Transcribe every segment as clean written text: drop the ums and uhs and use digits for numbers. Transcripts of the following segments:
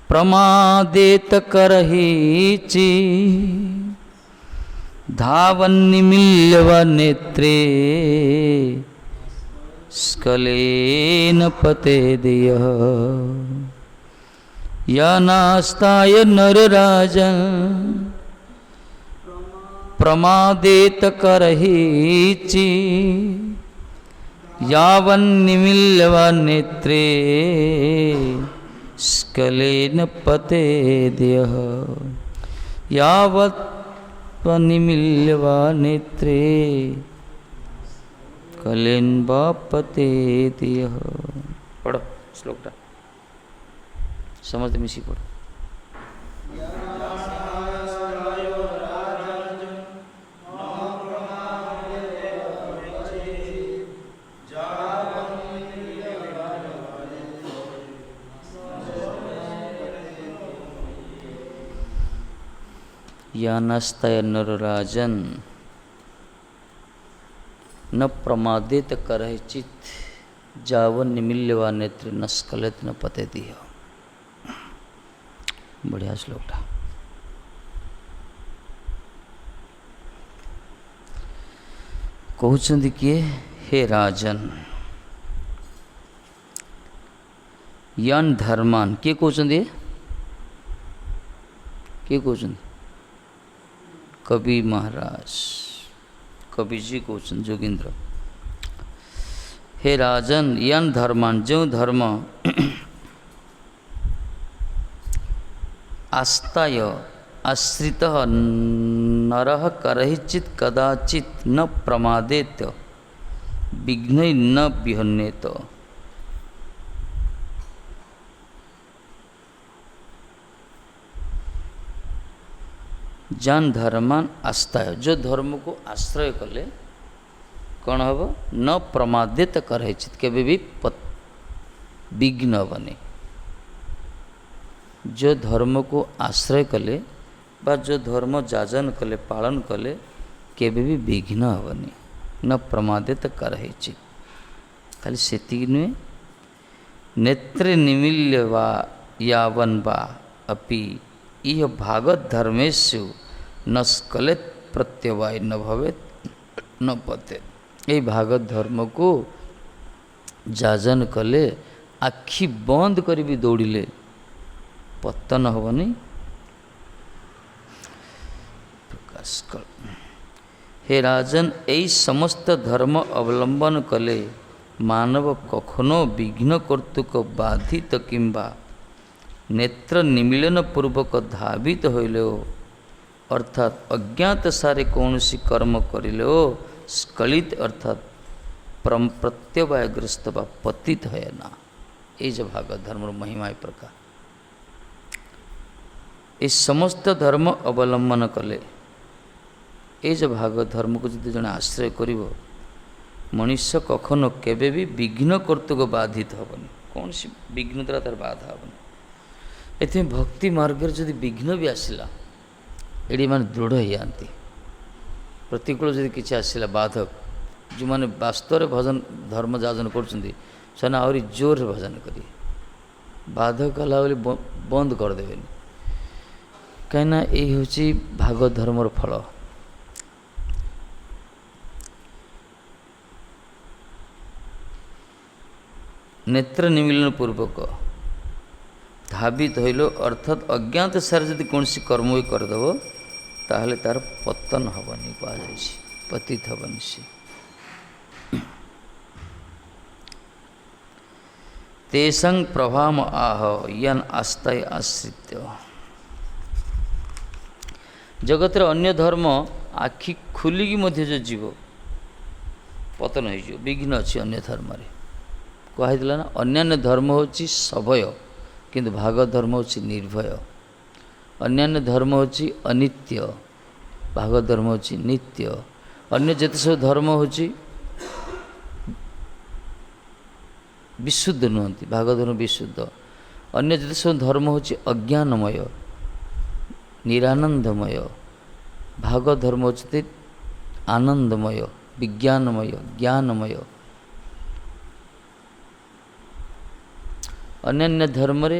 प्रमादेत करहीचि धावन्निमील्यव नेत्रे स्खलेन पतेदियः यानास्ताय नरराजन् प्रमादेत करहीचि यावन्निमील्यव नेत्रे स्खलेन पतेदियः यावन्निमील्यव नेत्रे स्खलेन पतेदियः। पढ़ो श्लोकटा समझते मिशी पढ़ो। यानस्तय नरराजन न प्रमादित करहिचित जावन निमिल्यवा नेत्र न स्खलित न पतेदिह। बढ़िया श्लोक था। कहते किए हे राजन यन धर्मान किए कहते किए कहते कवि महाराज कवि जी कहते जोगिंद्र हे राजन यन धर्मान जो धर्म आस्ताय आश्रित नरः करहिचित कदाचित न प्रमादेत विघ्न न विहन्येत। जान धर्मान आस्ताय जो धर्म को आश्रय कले कौन हम न प्रमादित करहिचित केवे भी विघ्न बने। जो धर्म को आश्रय कले बा जो धर्म जाजन कले पालन कले केवे भी विघ्न हेनी न प्रमादित करहिचित। खाली सेति नुहे नेत्रे निमील्य वा यावन वा अपि इह भागवत धर्मेषु न स्खलित प्रत्यवाय न भवेत न पतेत। ये भागवत धर्म को जाजन कले आखि बंद करी भी दौड़िले पतन हेनी। प्रकाश कर हे राजन यही समस्त धर्म अवलंबन कले मानव कखनो विघ्न कर्तुक बाधित किंबा नेत्र निमीलन पूर्वक धावित होइले अर्थात अज्ञात सारे कौन सी कर्म करिले स्खलित अर्थात प्रत्यवायग्रस्त व पतित है ना। ये जो भागवत धर्म महिमा प्रकार ये समस्त धर्म अवलंबन कले ये जो भागवत धर्म को जब जन आश्रय करिवो मनुष्य कखनो केबे भी विघ्न कर्तुक बाधित हेनी कौन सी विघ्न द्वारा तार बाधा हेनी। एथि भक्ति मार्ग जदि विघ्न भी आसला ये माने दृढ़ हो जाती प्रतिकूल जदि किसी आसला बाधक जो मैंने वास्तव में भजन धर्म जाजन कर आहरी जोर भजन करेंगे बाधक कला बंद करदे कहीं यही हूँ भागवत धर्मर फल। नेत्र निमीलन पूर्वक धावित होइल अर्थात अज्ञात सार जदि कौन सी कर्म भी करदेव ताहले तार पतन हेनी कह पतित हेनी से। तेसंग प्रभाम आह यन आस्ताय आश्रित जगतर अन्य धर्म आखि खुलिकी मध्य जो जीव पतन हो विघ्न अच्छी अन्य धर्म कहला ना अन्यान्य धर्म हूँ सभय किंतु भागवत धर्म हूँ निर्भय। अन्यान्य धर्म हूँ अनित्य भागवत धर्म हूँ नित्य। अन्य जिते सब धर्म हूँ विशुद्ध नुहति भागवत धर्म विशुद्ध। अन्य जिते सब धर्म हूँ अज्ञानमय निरानंदमय। भागवत धर्म हूँ आनंदमय विज्ञानमय ज्ञानमय। अन्यान्य धर्म रे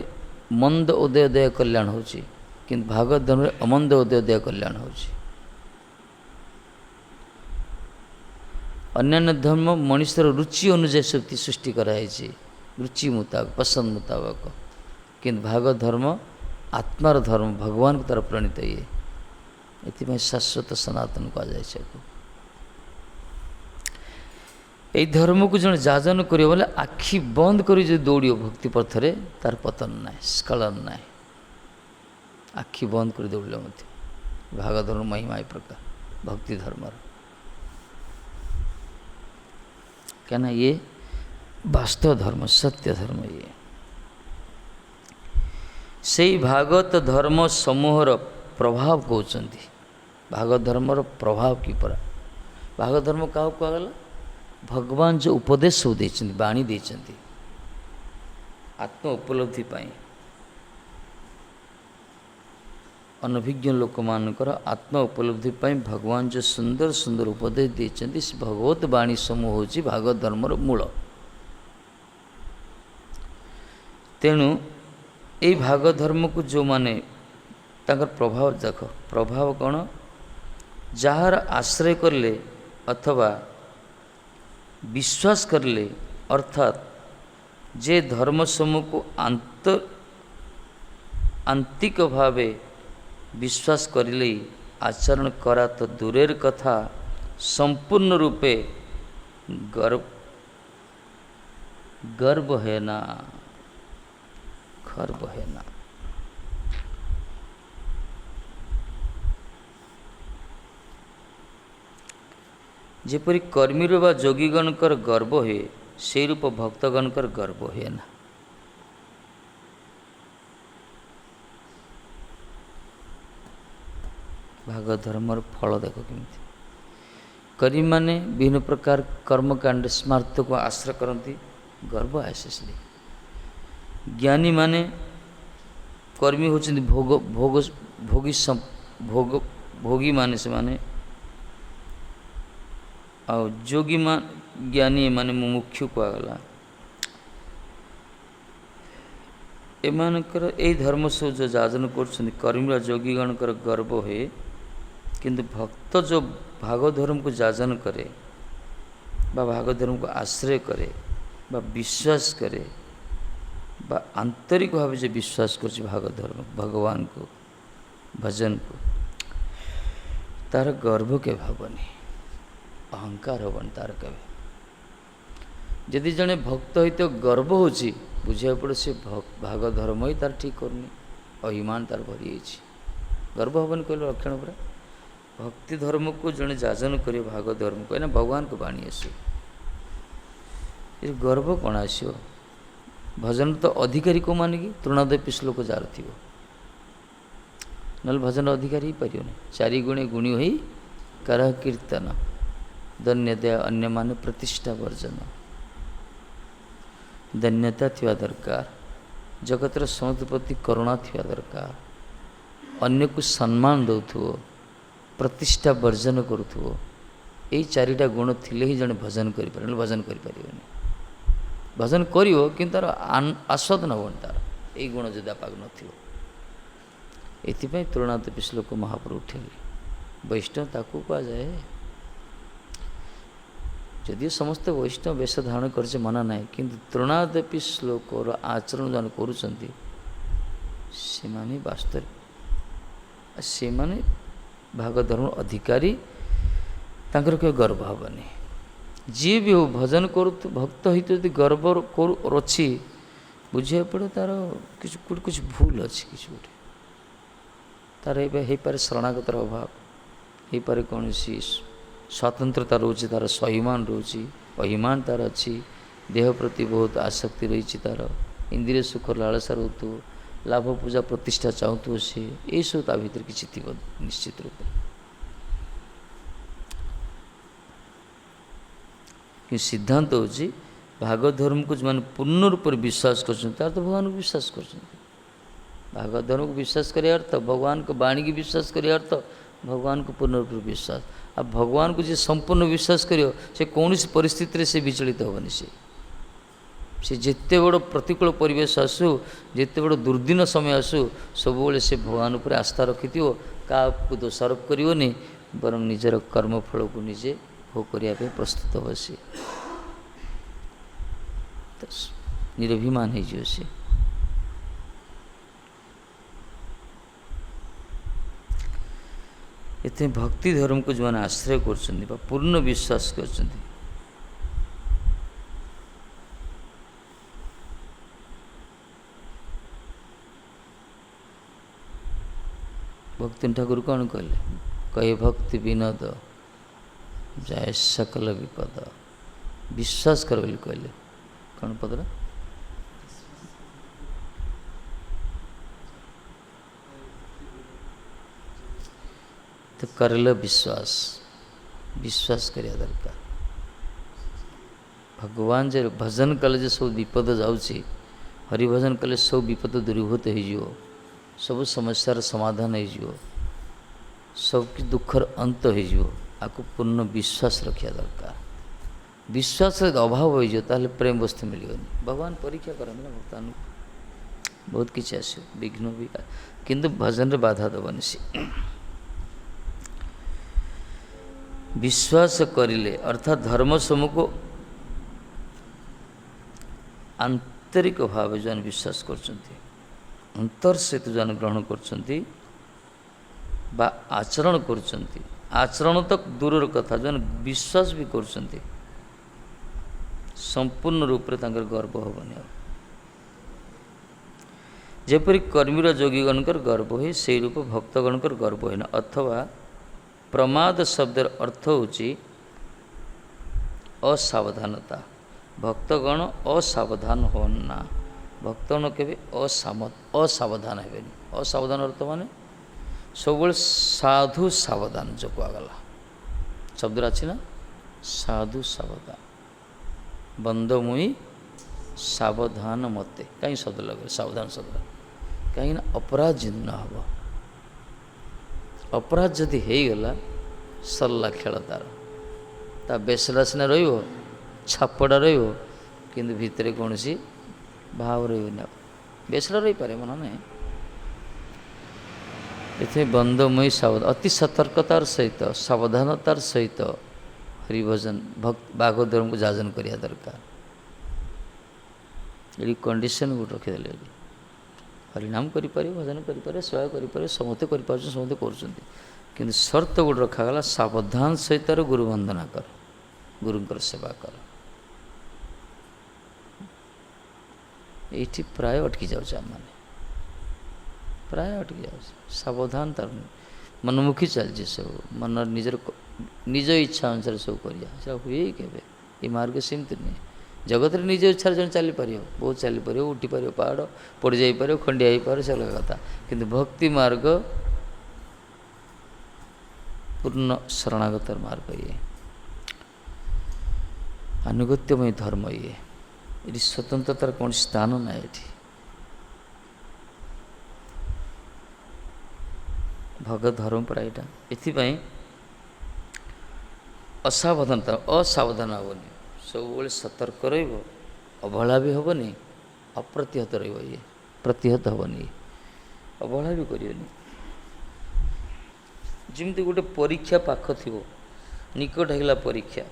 मंद उदय दय कल्याण होची किंतु भागवत धर्म रे अमंद उदय दय कल्याण होची। अन्यान्य धर्म मनुष्यर रुचि अनुसार शक्ति सृष्टि कराई, रुचि मुताबक पसंद मुताबक, किंतु भागवत धर्म आत्मार धर्म भगवान को तरफ प्रणीत ये ये शाश्वत सनातन कहुए। यही धर्म को जन जाजन कर बोले आखि बंद कर दौड़ भक्ति पथरे तार पतन ना स्खलन ना, आखि बंद कर दौड़े भागवत धर्म महिमा ए प्रकार भक्ति धर्म क्या ये वास्तव धर्म सत्य धर्म। ये से भागवत धर्म समूहर प्रभाव कहते भागवत धर्मर प्रभाव कि परा भागवत धर्म क्या कहला भगवान जो उपदेश सब देते बाणी देते आत्म उपलब्धि पाई अनभिज्ञ लोक मानकर आत्म उपलब्धि पाई भगवान जो सुंदर सुंदर उपदेश देते भगवत बाणी समूह होची भागवत धर्मर मूल। तेणु ये भागवत धर्म को जो माने ताकर प्रभाव देख प्रभाव कौन जार आश्रय करले अथवा विश्वास करले अर्थात जे धर्म समूह को आंतरिक भावे विश्वास करले आचरण करा तो दूरेर कथा संपूर्ण रूपे गर्व है ना गर्व है ना। जेपरी कर्मी बा जोगीगणकर गर्व है से रूप भक्तगणकर गर्व है ना। भागवत धर्मर फल देख केमती कर्मी माने विभिन्न प्रकार कर्मकांड स्मार्थ को आश्रय करती गर्व आशेष ज्ञानी माने कर्मी होचंदी भोग भोग भोगी भोग भोगी माने से माने और जोगी मान ज्ञानी माने मुमुक्षु कहगला एमानकर ए धर्म सब जो जाजन कर कर्मी जोगीगणकर गर्व है किंतु भक्त जो भागवत धर्म को जाजन करे बा भागवत धर्म को आश्रय करे बा विश्वास करे बा आंतरिक भाव जो विश्वास कर भागवत धर्म भगवान को भजन को तार गर्व के भावनी अहंकार हबन तार कभी जदि जड़े भक्त ही तो गर्व हो बुझा पड़े से भागवत धर्म ही तार ठीक करनी अभिमान तार भरी गर्व हबन कहले लक्षण पूरा भक्ति धर्म को जड़े जाजन करे भागवत धर्म को ना भगवान को बाणी आस गर्व कौन आसो भजन तो अधिकारी को मानिकी तृणादपी श्लोक जार थी ना भजन अधिकारी ही पार चारि गुणे गुणी हो कर कीर्तन धन्यता अन्य मान प्रतिष्ठा वर्जन धन्यता थी दरकार जगतर समस्त प्रति करुणा थी दरकार अन्य को सम्मान दौथो प्रतिष्ठा वर्जन करुथो यही चारिटा गुण थिले ही जड़े भजन कर भजन कर भजन करियो किंतु तार आस्वाद नबन तार यही गुण जदि पाग नथियो एथिपाई तृणादपी श्लोक महाप्रभु उठेले वैष्णव ताकू कह जाए जदिव समस्त वैष्णव वेश धारण कर मना ना किंतु तृणादपी श्लोक आचरण जो करुँच से वास्तव से भागवत धर्म अधिकारी तांकर कोई गर्व हेनी जी भी हो भजन करू भक्त हित यदि गर्व अच्छी बुझे पड़े तार कुछ भूल अच्छी किसी गोटे तार हो पारे शरणागतर अभाव हो पारे कौन स्वतंत्रता रोचे तार स्वाभिमान रोची अभिमान तार अच्छी देह प्रति बहुत आसक्ति रही तार इंद्रिय सुख लालसा रोथु लाभ पूजा प्रतिष्ठा चाहूँ सी ये सब ता भीतर किसी थी निश्चित रूप कि सिद्धांत तो होची भागवत धर्म को जो पूर्ण रूप विश्वास कर तो भगवान को विश्वास कर भागवत धर्म को विश्वास करे अर्थ भगवान को वाणी की विश्वास करे अर्थ भगवान को पूर्ण रूप विश्वास अब भगवान को जो संपूर्ण विश्वास करियो से कौन सी परिस्थिति से विचलित होबनी से से जिते बड़ प्रतिकूल परिवेश आसू जिते बड़ दुर्दिन समय आसू सब से भगवान उपर आस्था रखि क्या दोषारोप करनी बर निजर कर्मफल को निजे भोग करने प्रस्तुत हे सी निरभिमान हो सी इतने भक्ति धर्म को जो मैंने आश्रय कर पूर्ण विश्वास कर भक्ति ठाकुर कौन कहले कहे भक्ति विनोद जाए सकल विपद विश्वास कर बोली कहले कौन पदरा तो करल विश्वास विश्वास करिया दरकार भगवान जे भजन कले जे सब विपद जाऊँगी हरिभजन कले सब विपद दूरीभूत हो सब समस्यार समाधान हो सबकि दुखर अंत हो पूर्ण विश्वास रखा दरकार विश्वास अभाव हो प्रेम वस्तु मिलनी भगवान परीक्षा करते ना भक्तान बहुत किसी आस विघ्न भी किंतु भजन रे बाधा दबनी सी विश्वास करिले अर्थात धर्म समूह को आंतरिक भाव जो विश्वास करछन्ति अंतर से तो जन ग्रहण करछन्ति बा आचरण करछन्ति आचरण तक दूर कथा जन विश्वास भी करछन्ति संपूर्ण रूप रे तांकर गर्व होबनी जेपरि कर्मीर जोगीगणकर गर्व है से रूप भक्तगणकर गर्व है अथवा प्रमाद शब्दर अर्थ होची असावधानता भक्तगण असावधान होना भक्तगण के असावधान हे असावधान अर्थ माने सब साधु सावधान जो कहगला शब्द अच्छी ना साधु सावधान बंद मुई सावधान मते कहीं शब्द लगे सावधान शब्द कहीं अपराध जिन न हम अपराध जदि होगला सरला खेल तार बेसला सीना छापड़ा किंतु भितर कौन सी भाव रही बेसला रही पारे मन ना ये बंदमयी सावधान अति सतर्कतार सहित सावधानतार सहित हरिभजन भक्त भागवत धर्म को जाजन करिया दरकार ये कंडीशन गोटे रखीदे हरिनाम करें भजन करें सेवा करें समस्ते कर समस्ते कर शर्त गोटे रखागला सावधान सहित गुरु वंदना कर गुरुंकर सेवा कर ये प्राय अटकी जाऊँ मैंने प्राय अटकी जाऊँ सावधान तार मनमुखी चलती सब मन निजर निज इच्छा अनुसार सब कर हुए के मार्ग सेमती नहीं जगत रे निज इच्छा जन चली पार बहुत चली पार उठी पार पहाड़ पड़ जापर खंडिया हो पार से अलग कथा किंतु भक्ति मार्ग पूर्ण शरणागत मार्ग ये अनुगत्यमय धर्म ये स्वतंत्रतार कौन स्थान ना ये भगत धर्म पर यहाँ ये असावधानता असावधान हेनी सब सतर्क रवहेला भी हेनी अप्रतिहत ये प्रतिहत हेनी अवहेला भी करनी जमी गोटे परीक्षा पाख थी निकट होगा परीक्षा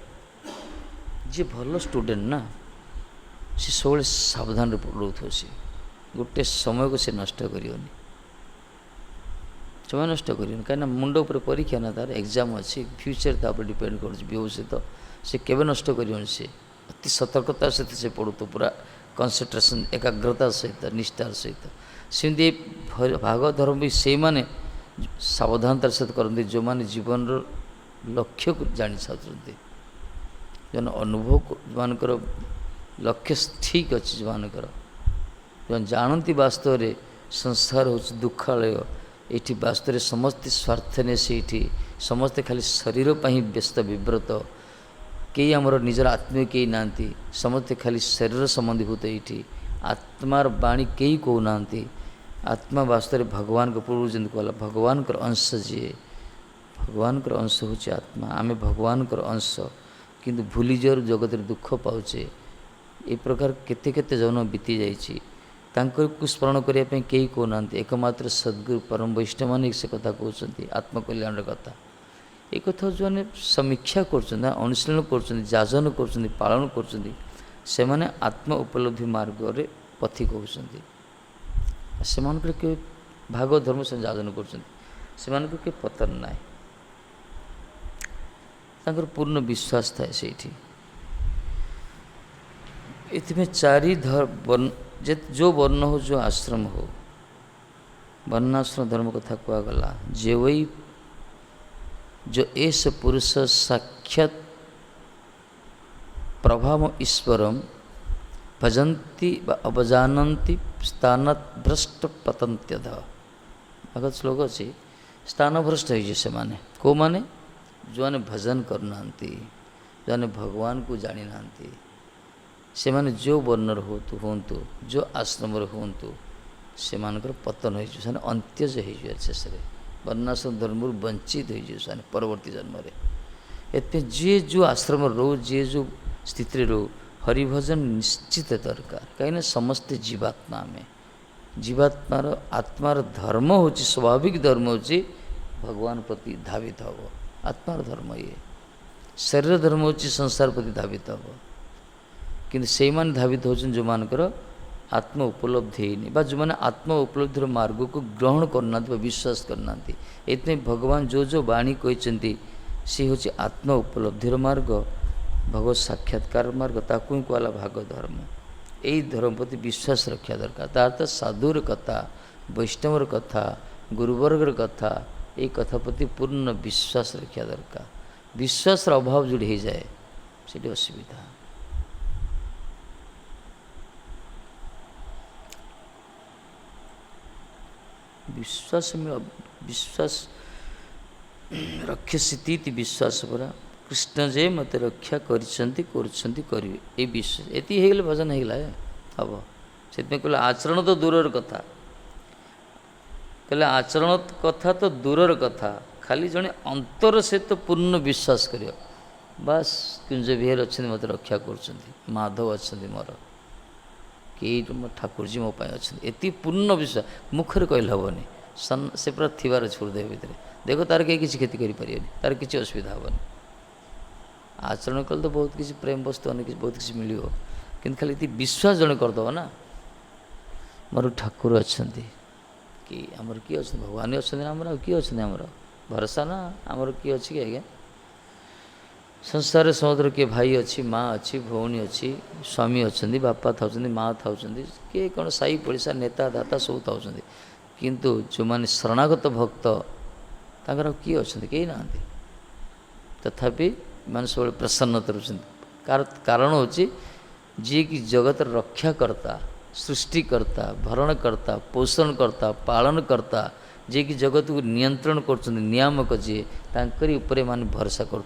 जी भल स्टूडेंट ना सी सब सावधान रोथ सी गोटे समय को सी नष्ट करनी समय नष्ट करनी कहीं मुंड उपर परीक्षा ना तार एग्जाम अच्छी फ्यूचर तापर डिपेंड कर से केवे नष्ट कर सी अति सतर्कता सहित से पढ़ू तो पूरा कंसंट्रेशन एकाग्रता सहित निष्ठार सहित सेमती भागवत धर्म भी से माने सावधानतार सहित करते जो मैंने जीवन लक्ष्य को जानी चाहते जो अनुभव मानकर लक्ष्य ठीक अच्छे जो मानकर जो जानती वास्तव में संसार हो दुखालय ये वास्तव समस्ते स्वार्थने से समस्ते खाली शरीर पर व्यस्त विव्रत कई आमर निजर आत्मीय कई ना समस्ते खाली शरीर संबंधीभूत ये आत्मार बाणी कई कहना आत्मा वास्तव भगवान को पूर्व जन कहला भगवान कर अंश जी भगवान कर अंश हूँ आत्मा आम भगवान कर अंश किंतु भूली जर जगत दुख पाचे ए प्रकार केते केते जन्म बीती जाइए तांको स्मरण करने कई कहना एकमात्र सद्गुरु परम वैष्णव मैंने से कथा कहते आत्मकल्याण कथा ये कथा जो मैंने समीक्षा करनुशीलन करजाजन कर पालन कर आत्म उपलब्धि मार्ग रे पथिक होती से भाग धर्म से जाजन कर पतन ना पूर्ण विश्वास थाए से इतमें चारि धर्म जो वर्ण हो जो आश्रम हो वर्णाश्रम धर्म कथा कहगला जे वही जो एस पुरुष साक्षात प्रभाव ईश्वरम भजन्ति अवजानन्ति स्थानात् भ्रष्ट पतन्त्यध आगत श्लोक अच्छी स्थान भ्रष्ट से माने को माने जो माने भजन करना जो माने भगवान को जानी ना से माने जो वर्णर हूँ जो आश्रम हूँ से पतन हो अंत्यज हो शेष वर्णाश्रम धर्म वंचित हो परवर्ती जन्म एते जे जो आश्रम रो जे जो स्थिति रो हरिभजन निश्चित दरकार कहीं समस्ते जीवात्मा में जीवात्मार आत्मार धर्म हो स्वाभाविक धर्म हो भगवान प्रति धावित हम आत्मार धर्म ये शरीर धर्म हो संसार प्रति धावित हम किंतु से माने धावित होचन जो मानकर आत्म उपलब्धि बा जो माने आत्म उपलब्धि मार्ग को ग्रहण करना विश्वास करना एतने भगवान जो जो वाणी कहते सी हूँ आत्म उपलब्धि मार्ग भगवत साक्षात्कार मार्ग ताकू कहला भाग धर्म यही धर्म प्रति विश्वास रखा दरकार तार तो साधुर कथा वैष्णवर कथा गुरुवर्गर कथा ये कथा प्रति पूर्ण विश्वास रखा दरकार विश्वास अभाव जोड़ी हो जाए से असुविधा विश्वास में विश्वास रक्षसिति विश्वास परा कृष्ण जे मत रक्षा करेंगे ये विश्वास ये हो भजन होगा हम से कहले आचरण तो दूर कथा कहले आचरण कथा तो दूर कथा खाली जड़े अंतर से तो पूर्ण विश्वास कर बास कुंज विहार अच्छा मत रक्षा कर माधव अच्छा मोर कि ठाकुर जी मो अच्छा ये पूर्ण विश्वास मुखर कहले हेनी से पूरा थीबार हृदय भितर देख तार कहीं किसी क्षति करें तार किसी असुविधा हेनी आचरण कले तो बहुत किसी प्रेम वस्तु अनेक बहुत किसी मिल कि खाली ये विश्वास जड़े करदे ना मोर ठाकुर अच्छा कि आमर किए अच्छा भगवान अच्छा आमर किए अच्छा आमर भरोसा ना आमर किए अच्छी कि आज्ञा संसार समुद्र किए भाई अच्छी माँ अच्छी भौणी अच्छी स्वामी अच्छा बापा था माँ था किए कौन साई पड़िशा नेता दाता सब था किंतु जो माने शरणागत भक्त तांकर किए अच्छा कहीं ना तथापि मान सब प्रसन्नता रुचि कारण हूँ जी कि जगत रक्षाकर्ता सृष्टिकर्ता भरणकर्ता पोषणकर्ता पालनकर्ता जे कि जगत को नियंत्रण कर नियामक जी तांकरी उपरे माने भरोसा कर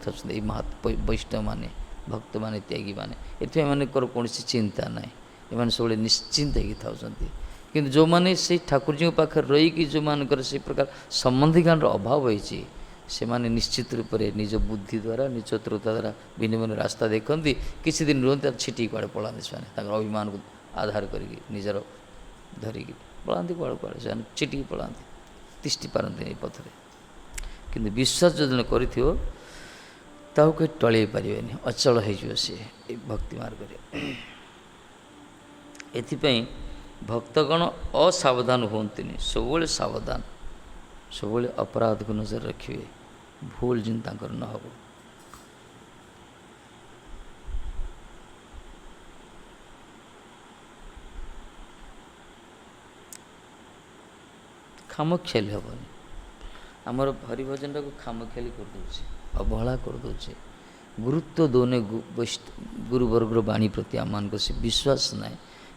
वैष्णव माने भक्त माने त्यागी माने एथि माने कौन चिंता ना ये सब निश्चिंत हो किंतु जो माने से ठाकुर जी पाखे रही जो मानकर से प्रकार संबंधी ज्ञान अभाव होती से माने निश्चित रूप से निज बुद्धि द्वारा निज चतुरता द्वारा भिन्न भिन्न रास्ता देखती किसी दिन रुहते छिटी कुआड़े पलाते से अभिमान को आधार करके निजर धरिकी पलाती कुआड़े कुआड़े से छिटी पलाती तिष्टि पारती पथरे किंतु विश्वास जो जन कर कहीं टल पारे अचल हो सी भक्ति मार्ग एथिपाई भक्तगण असावधान हूँ सब सावधान सब अपराध को नजर रखिए भूल जिन तांकर न हो खामख्याली हेनी आमर हरिभजन टाक खामख्याली करदे अवहेला करदे गुरुत्व दौने गुरुवर्गर वाणी प्रति आम मान से विश्वास ना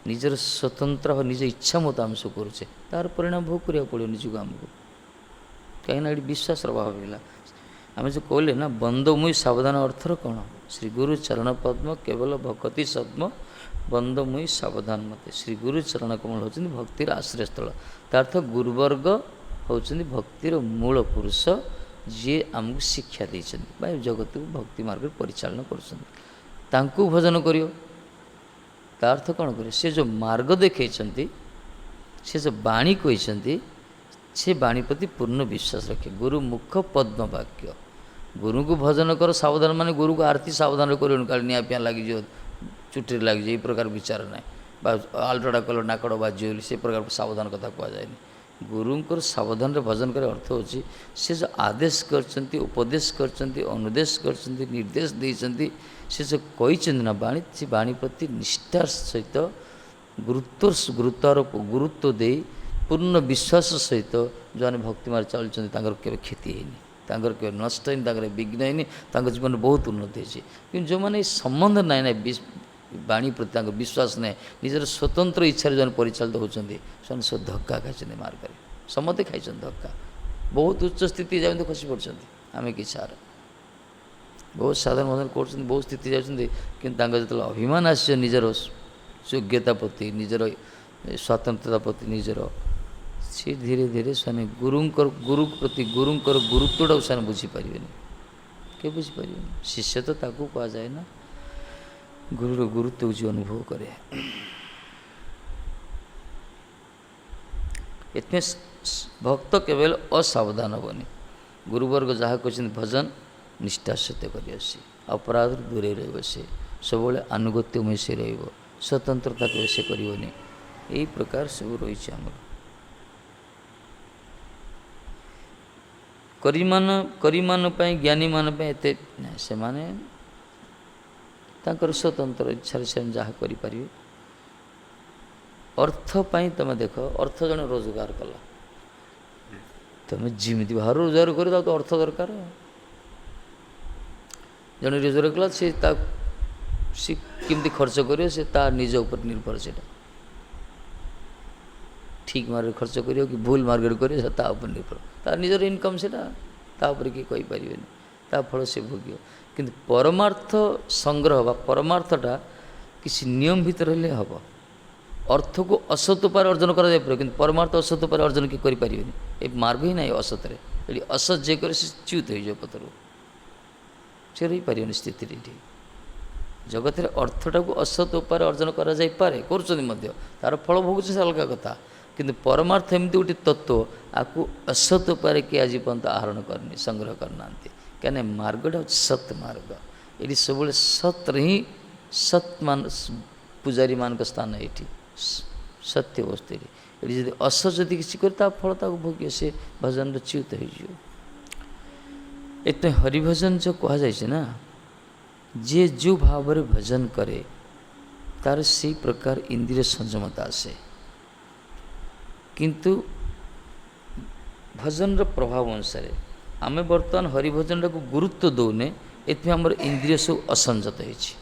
निजर स्वतंत्र और निज इच्छा मत आम सब करुचे तार परिणाम भोग करा पड़ो निजक आमको कहीं ये विश्वास अभाव है आम जो कहले ना बंदमुई सावधान अर्थर कौन श्री गुरु चरण पद्म केवल भक्ति सद्म बंदमुई सावधान मते श्री गुरु चरण कमल होती भक्तिर आश्रय स्थल तार्थ गुरुवर्ग होती भक्तिर मूल पुरुष जी आमको शिक्षा देते जगत को भक्ति मार्ग परिचालन कर भजन करियो ତା ଅର୍ଥ କ'ଣ କରିବେ? ସେ ଯେଉଁ ମାର୍ଗ ଦେଖାଇଛନ୍ତି, ସେ ଯେଉଁ ବାଣୀ କହିଛନ୍ତି, ସେ ବାଣୀ ପ୍ରତି ପୂର୍ଣ୍ଣ ବିଶ୍ୱାସ ରଖେ। ଗୁରୁ ମୁଖ ପଦ୍ମ ବାକ୍ୟ। ଗୁରୁଙ୍କୁ ଭଜନ କର ସାବଧାନ, ମାନେ ଗୁରୁକୁ ଆରତି ସାବଧାନରେ କରିବନି, କାଳେ ନିଆଁ ପିଆଁ ଲାଗିଯିବ, ଚୁଟିରେ ଲାଗିଯିବ, ଏଇ ପ୍ରକାର ବିଚାର ନାହିଁ। ବା ଆଲଟଟା କଲ ନାକଡ଼ ବାଜିବ ବୋଲି ସେ ପ୍ରକାର ସାବଧାନ କଥା କୁହାଯାଏନି। ଗୁରୁଙ୍କର ସାବଧାନରେ ଭଜନ କରିବା ଅର୍ଥ ହେଉଛି ସେ ଯେଉଁ ଆଦେଶ କରିଛନ୍ତି, ଉପଦେଶ କରିଛନ୍ତି, ଅନୁଦେଶ କରିଛନ୍ତି, ନିର୍ଦ୍ଦେଶ ଦେଇଛନ୍ତି, ସେ ଯେଉଁ କହିଛନ୍ତି ନା ବାଣୀ, ସେ ବାଣୀ ପ୍ରତି ନିଷ୍ଠାର ସହିତ ଗୁରୁତ୍ୱ ଦେଇ ପୂର୍ଣ୍ଣ ବିଶ୍ୱାସ ସହିତ ଯେଉଁମାନେ ଭକ୍ତି ମାର୍ଗ ଚାଲୁଛନ୍ତି ତାଙ୍କର କେବେ କ୍ଷତି ହେଇନି, ତାଙ୍କର କେବେ ନଷ୍ଟ ହେଇନି, ତାଙ୍କର ବିଘ୍ନ ହେଇନି, ତାଙ୍କ ଜୀବନରେ ବହୁତ ଉନ୍ନତି ହେଇଛି। କିନ୍ତୁ ଯେଉଁମାନେ এই ସମ୍ବନ୍ଧ ନାହିଁ ନା ବାଣୀ ପ୍ରତି ତାଙ୍କ ବିଶ୍ୱାସ ନାହିଁ, ନିଜର ସ୍ୱତନ୍ତ୍ର ଇଚ୍ଛାରେ ଯେଉଁମାନେ ପରିଚାଳିତ ହେଉଛନ୍ତି, ସେମାନେ ସବୁ ଧକ୍କା ଖାଇଛନ୍ତି ମାର୍ଗରେ। ସମସ୍ତେ ଖାଇଛନ୍ତି ଧକ୍କା, ବହୁତ ଉଚ୍ଚ ସ୍ଥିତି ଯାଉଛନ୍ତି, ଖସି ପଡ଼ୁଛନ୍ତି। ଆମେ କିଛି ଆର ବହୁତ ସାଧାରଣ ଭଜନ କରୁଛନ୍ତି, ବହୁତ ସ୍ଥିତି ଯାଉଛନ୍ତି, କିନ୍ତୁ ତାଙ୍କ ଯେତେବେଳେ ଅଭିମାନ ଆସିছে ନିଜର ଯୋଗ୍ୟତା ପ୍ରତି, ନିଜର ସ୍ୱାତନ୍ତ୍ରତା ପ୍ରତି, ନିଜର, ସେ ଧୀରେ ଧୀରେ ସେମାନେ ଗୁରୁ ପ୍ରତି ଗୁରୁଙ୍କର ଗୁରୁତ୍ୱଟାକୁ ସେମାନେ ବୁଝିପାରିବେନି, କେବେ ବୁଝିପାରିବେନି। ଶିଷ୍ୟ ତ ତାକୁ କୁହାଯାଏ ନା ଗୁରୁର ଗୁରୁତ୍ୱକୁ ଯିଏ ଅନୁଭବ କରେ। ଏଥିପାଇଁ ଭକ୍ତ କେବଳ ଅସାବଧାନ ହେବନି। ଗୁରୁବର୍ଗ ଯାହା କହିଛନ୍ତି ଭଜନ ନିଷ୍ଠା ସହିତ କରିଆସି, ଅପରାଧରୁ ଦୂରେଇ ରହିବ, ସେ ସବୁବେଳେ ଆନୁଗତ୍ୟମୟ ସେ ରହିବ, ସ୍ୱତନ୍ତ୍ରତା କେବେ ସେ କରିବନି। ଏହି ପ୍ରକାର ସବୁ ରହିଛି ଆମର। କରିମାନ ପାଇଁ, ଜ୍ଞାନୀମାନ ପାଇଁ ଏତେ ନାହିଁ, ସେମାନେ ତାଙ୍କର ସ୍ୱତନ୍ତ୍ର ଇଚ୍ଛାରେ ସେମାନେ ଯାହା କରିପାରିବେ। ଅର୍ଥ ପାଇଁ ତୁମେ ଦେଖ, ଅର୍ଥ ଜଣେ ରୋଜଗାର କଲା, ତୁମେ ଯେମିତି ବାହାରୁ ରୋଜଗାର କରି ତାକୁ ତ ଅର୍ଥ ଦରକାର। ଜଣେ ରୋଜଗାର କଲା, ସେ କେମିତି ଖର୍ଚ୍ଚ କରିବ, ସେ ତା ନିଜ ଉପରେ ନିର୍ଭର। ସେଇଟା ଠିକ୍ ମାର୍ଗରେ ଖର୍ଚ୍ଚ କରିବ କି ଭୁଲ ମାର୍ଗରେ କରିବ, ସେ ତା ଉପରେ ନିର୍ଭର। ତାର ନିଜର ଇନକମ୍, ସେଇଟା ତା ଉପରେ କିଏ କହିପାରିବେନି, ତା ଫଳ ସେ ଭୋଗିବ। କିନ୍ତୁ ପରମାର୍ଥ ସଂଗ୍ରହ ବା ପରମାର୍ଥଟା କିଛି ନିୟମ ଭିତରେ ହେଲେ ହେବ। ଅର୍ଥକୁ ଅସତ ଉପାୟରେ ଅର୍ଜନ କରାଯାଇପାରିବ, କିନ୍ତୁ ପରମାର୍ଥ ଅସତ ଉପାୟରେ ଅର୍ଜନ କିଏ କରିପାରିବେନି। ଏ ମାର୍ଗ ହିଁ ନାହିଁ ଅସତରେ। ଏଠି ଅସତ ଯେ କରେ ସେ ଚ୍ୟୁତ ହୋଇଯିବ ପଥରକୁ, ସେ ରହିପାରିବନି ସ୍ଥିତିରେ। ଏଠି ଜଗତରେ ଅର୍ଥଟାକୁ ଅସତ ଉପାୟରେ ଅର୍ଜନ କରାଯାଇପାରେ, କରୁଛନ୍ତି ମଧ୍ୟ, ତା'ର ଫଳ ଭୋଗୁଛି, ସେ ଅଲଗା କଥା। କିନ୍ତୁ ପରମାର୍ଥ ଏମିତି ଗୋଟେ ତତ୍ତ୍ୱ, ଆକୁ ଅସତ ଉପାୟରେ କିଏ ଆଜି ପର୍ଯ୍ୟନ୍ତ ଆହରଣ କରିନି, ସଂଗ୍ରହ କରିନାହାନ୍ତି। କାହିଁକିନା ମାର୍ଗଟା ହେଉଛି ସତ୍ ମାର୍ଗ। ଏଠି ସବୁବେଳେ ସତ୍ରେ ହିଁ ପୂଜାରୀମାନଙ୍କ ସ୍ଥାନ। ଏଠି ସତ୍ୟ ବସ୍ତୁ। ଏଠି ଯଦି ଅସତ ଯଦି କିଛି କରେ, ତା ଫଳ ତାକୁ ଭୋଗିବ, ସେ ଭଜନର ଚ୍ୟୁତ ହୋଇଯିବ। ଏଥିପାଇଁ ହରିଭଜନ ଯେଉଁ କୁହାଯାଇଛି ନା, ଯିଏ ଯେଉଁ ଭାବରେ ଭଜନ କରେ ତାର ସେଇ ପ୍ରକାର ଇନ୍ଦ୍ରିୟ ସଂଯମତା ଆସେ। କିନ୍ତୁ ଭଜନର ପ୍ରଭାବ ଅନୁସାରେ ଆମେ ବର୍ତ୍ତମାନ ହରିଭଜନଟାକୁ ଗୁରୁତ୍ୱ ଦେଉନେ, ଏଥିପାଇଁ ଆମର ଇନ୍ଦ୍ରିୟ ସବୁ ଅସଂଯତ ହେଇଛି।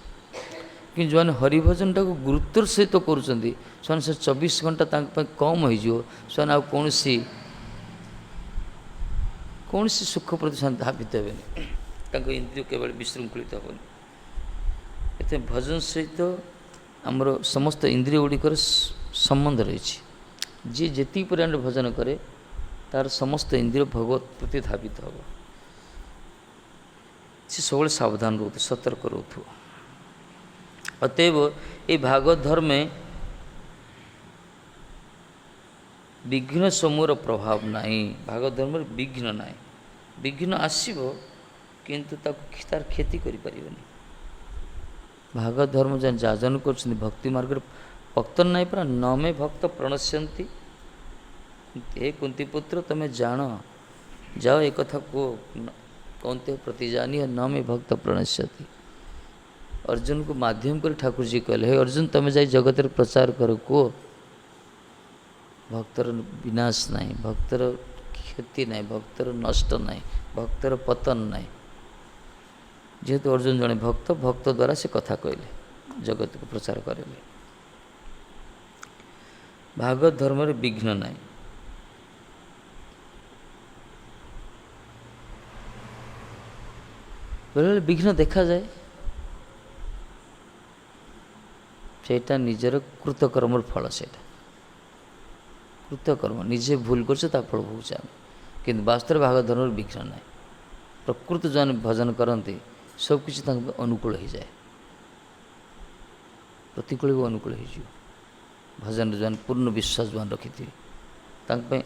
କିନ୍ତୁ ଯେଉଁମାନେ ହରିଭଜନଟାକୁ ଗୁରୁତ୍ୱର ସହିତ କରୁଛନ୍ତି, ସେମାନେ ସେ 24 ଘଣ୍ଟା ତାଙ୍କ ପାଇଁ କମ୍ ହୋଇଯିବ। ସେମାନେ ଆଉ କୌଣସି ସୁଖ ପ୍ରତି ସେମାନେ ଧାବିତ ହେବେନି, ତାଙ୍କ ଇନ୍ଦ୍ରିୟ କେବଳ ବିଶୃଙ୍ଖଳିତ ହେବନି। ଏଥିପାଇଁ ଭଜନ ସହିତ ଆମର ସମସ୍ତ ଇନ୍ଦ୍ରିୟ ଗୁଡ଼ିକର ସମ୍ବନ୍ଧ ରହିଛି। ଯିଏ ଯେତିକି ପରିମାଣରେ ଭଜନ କରେ, ତାର ସମସ୍ତ ଇନ୍ଦ୍ରିୟ ଭଗବତ ପ୍ରତି ଧାବିତ ହେବ। ସେ ସବୁବେଳେ ସାବଧାନ ରହୁଥିବ, ସତର୍କ ରହୁଥିବ। ଅତଏବ এই ଭାଗବତ ଧର୍ମେ ବିଘ୍ନ ସମୂହର ପ୍ରଭାବ ନାହିଁ। ଭାଗବତ ଧର୍ମରେ ବିଘ୍ନ ନାହିଁ। ବିଘ୍ନ ଆସିବ, କିନ୍ତୁ ତାକୁ ତାର କ୍ଷତି କରିପାରିବନି। ଭାଗବତ ଧର୍ମ ଯାହା ଯାଜନ କରୁଛନ୍ତି, ଭକ୍ତି ମାର୍ଗରେ ପକ୍ତନ ନାହିଁ ପରା। ନ ମେ ଭକ୍ତ ପ୍ରଣଶ୍ୟନ୍ତି। ହେ କୁନ୍ତି ପୁତ୍ର, ତମେ ଜାଣ, ଯାଅ ଏ କଥା କୁହ, କୌନ୍ତେ ପ୍ରତି ଜାନିହ ନ ମେ ଭକ୍ତ ପ୍ରଣଶ୍ୟନ୍ତି। ଅର୍ଜୁନକୁ ମାଧ୍ୟମ କରି ଠାକୁରଜୀ କହିଲେ, ହେ ଅର୍ଜୁନ, ତମେ ଯାଇ ଜଗତରେ ପ୍ରଚାର କର, କୁହ ଭକ୍ତର ବିନାଶ ନାହିଁ, ଭକ୍ତର କ୍ଷତି ନାହିଁ, ଭକ୍ତର ନଷ୍ଟ ନାହିଁ, ଭକ୍ତର ପତନ ନାହିଁ। ଯେହେତୁ ଅର୍ଜୁନ ଜଣେ ଭକ୍ତ ଦ୍ୱାରା ସେ କଥା କହିଲେ, ଜଗତକୁ ପ୍ରଚାର କରିଲେ। ଭାଗବତ ଧର୍ମରେ ବିଘ୍ନ ନାହିଁ। ବେଳେବେଳେ ବିଘ୍ନ ଦେଖାଯାଏ, ସେଇଟା ନିଜର କୃତକର୍ମର ଫଳ। ସେଇଟା କୃତକର୍ମ, ନିଜେ ଭୁଲ କରୁଛେ, ତା ଫଳ ଭୋଗୁଛେ ଆମେ। କିନ୍ତୁ ବାସ୍ତବରେ ଭାଗବତ ଧର୍ମରେ ବିଘ୍ନ ନାହିଁ। ପ୍ରକୃତ ଯେଉଁମାନେ ଭଜନ କରନ୍ତି, ସବୁକିଛି ତାଙ୍କ ଅନୁକୂଳ ହୋଇଯାଏ। ପ୍ରତିକୂଳ ବି ଅନୁକୂଳ ହେଇଯିବ। ଭଜନରେ ଯେଉଁମାନେ ପୂର୍ଣ୍ଣ ବିଶ୍ୱାସ ଯେଉଁମାନେ ରଖିଥିବେ ତାଙ୍କ ପାଇଁ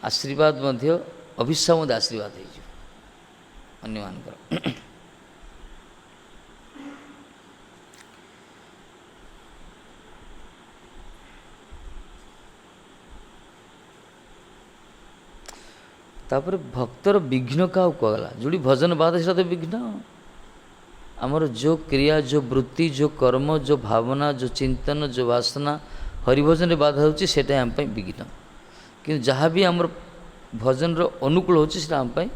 ଆଶୀର୍ବାଦ ମଧ୍ୟ ଅଭିଶାପ ମଧ୍ୟ ଆଶୀର୍ବାଦ ହେଇଯିବ ଅନ୍ୟମାନଙ୍କର। ତାପରେ ଭକ୍ତର ବିଘ୍ନ କାହାକୁ କୁହାଗଲା? ଯେଉଁଠି ଭଜନ ବାଧା ସେଟା ତ ବିଘ୍ନ। ଆମର ଯେଉଁ କ୍ରିୟା, ଯେଉଁ ବୃତ୍ତି, ଯେଉଁ କର୍ମ, ଯେଉଁ ଭାବନା, ଯେଉଁ ଚିନ୍ତନ, ଯେଉଁ ବାସନା ହରିଭଜନରେ ବାଧା ହେଉଛି ସେଇଟା ଆମ ପାଇଁ ବିଘ୍ନ। କିନ୍ତୁ ଯାହା ବି ଆମର ଭଜନର ଅନୁକୂଳ ହେଉଛି ସେଇଟା ଆମ ପାଇଁ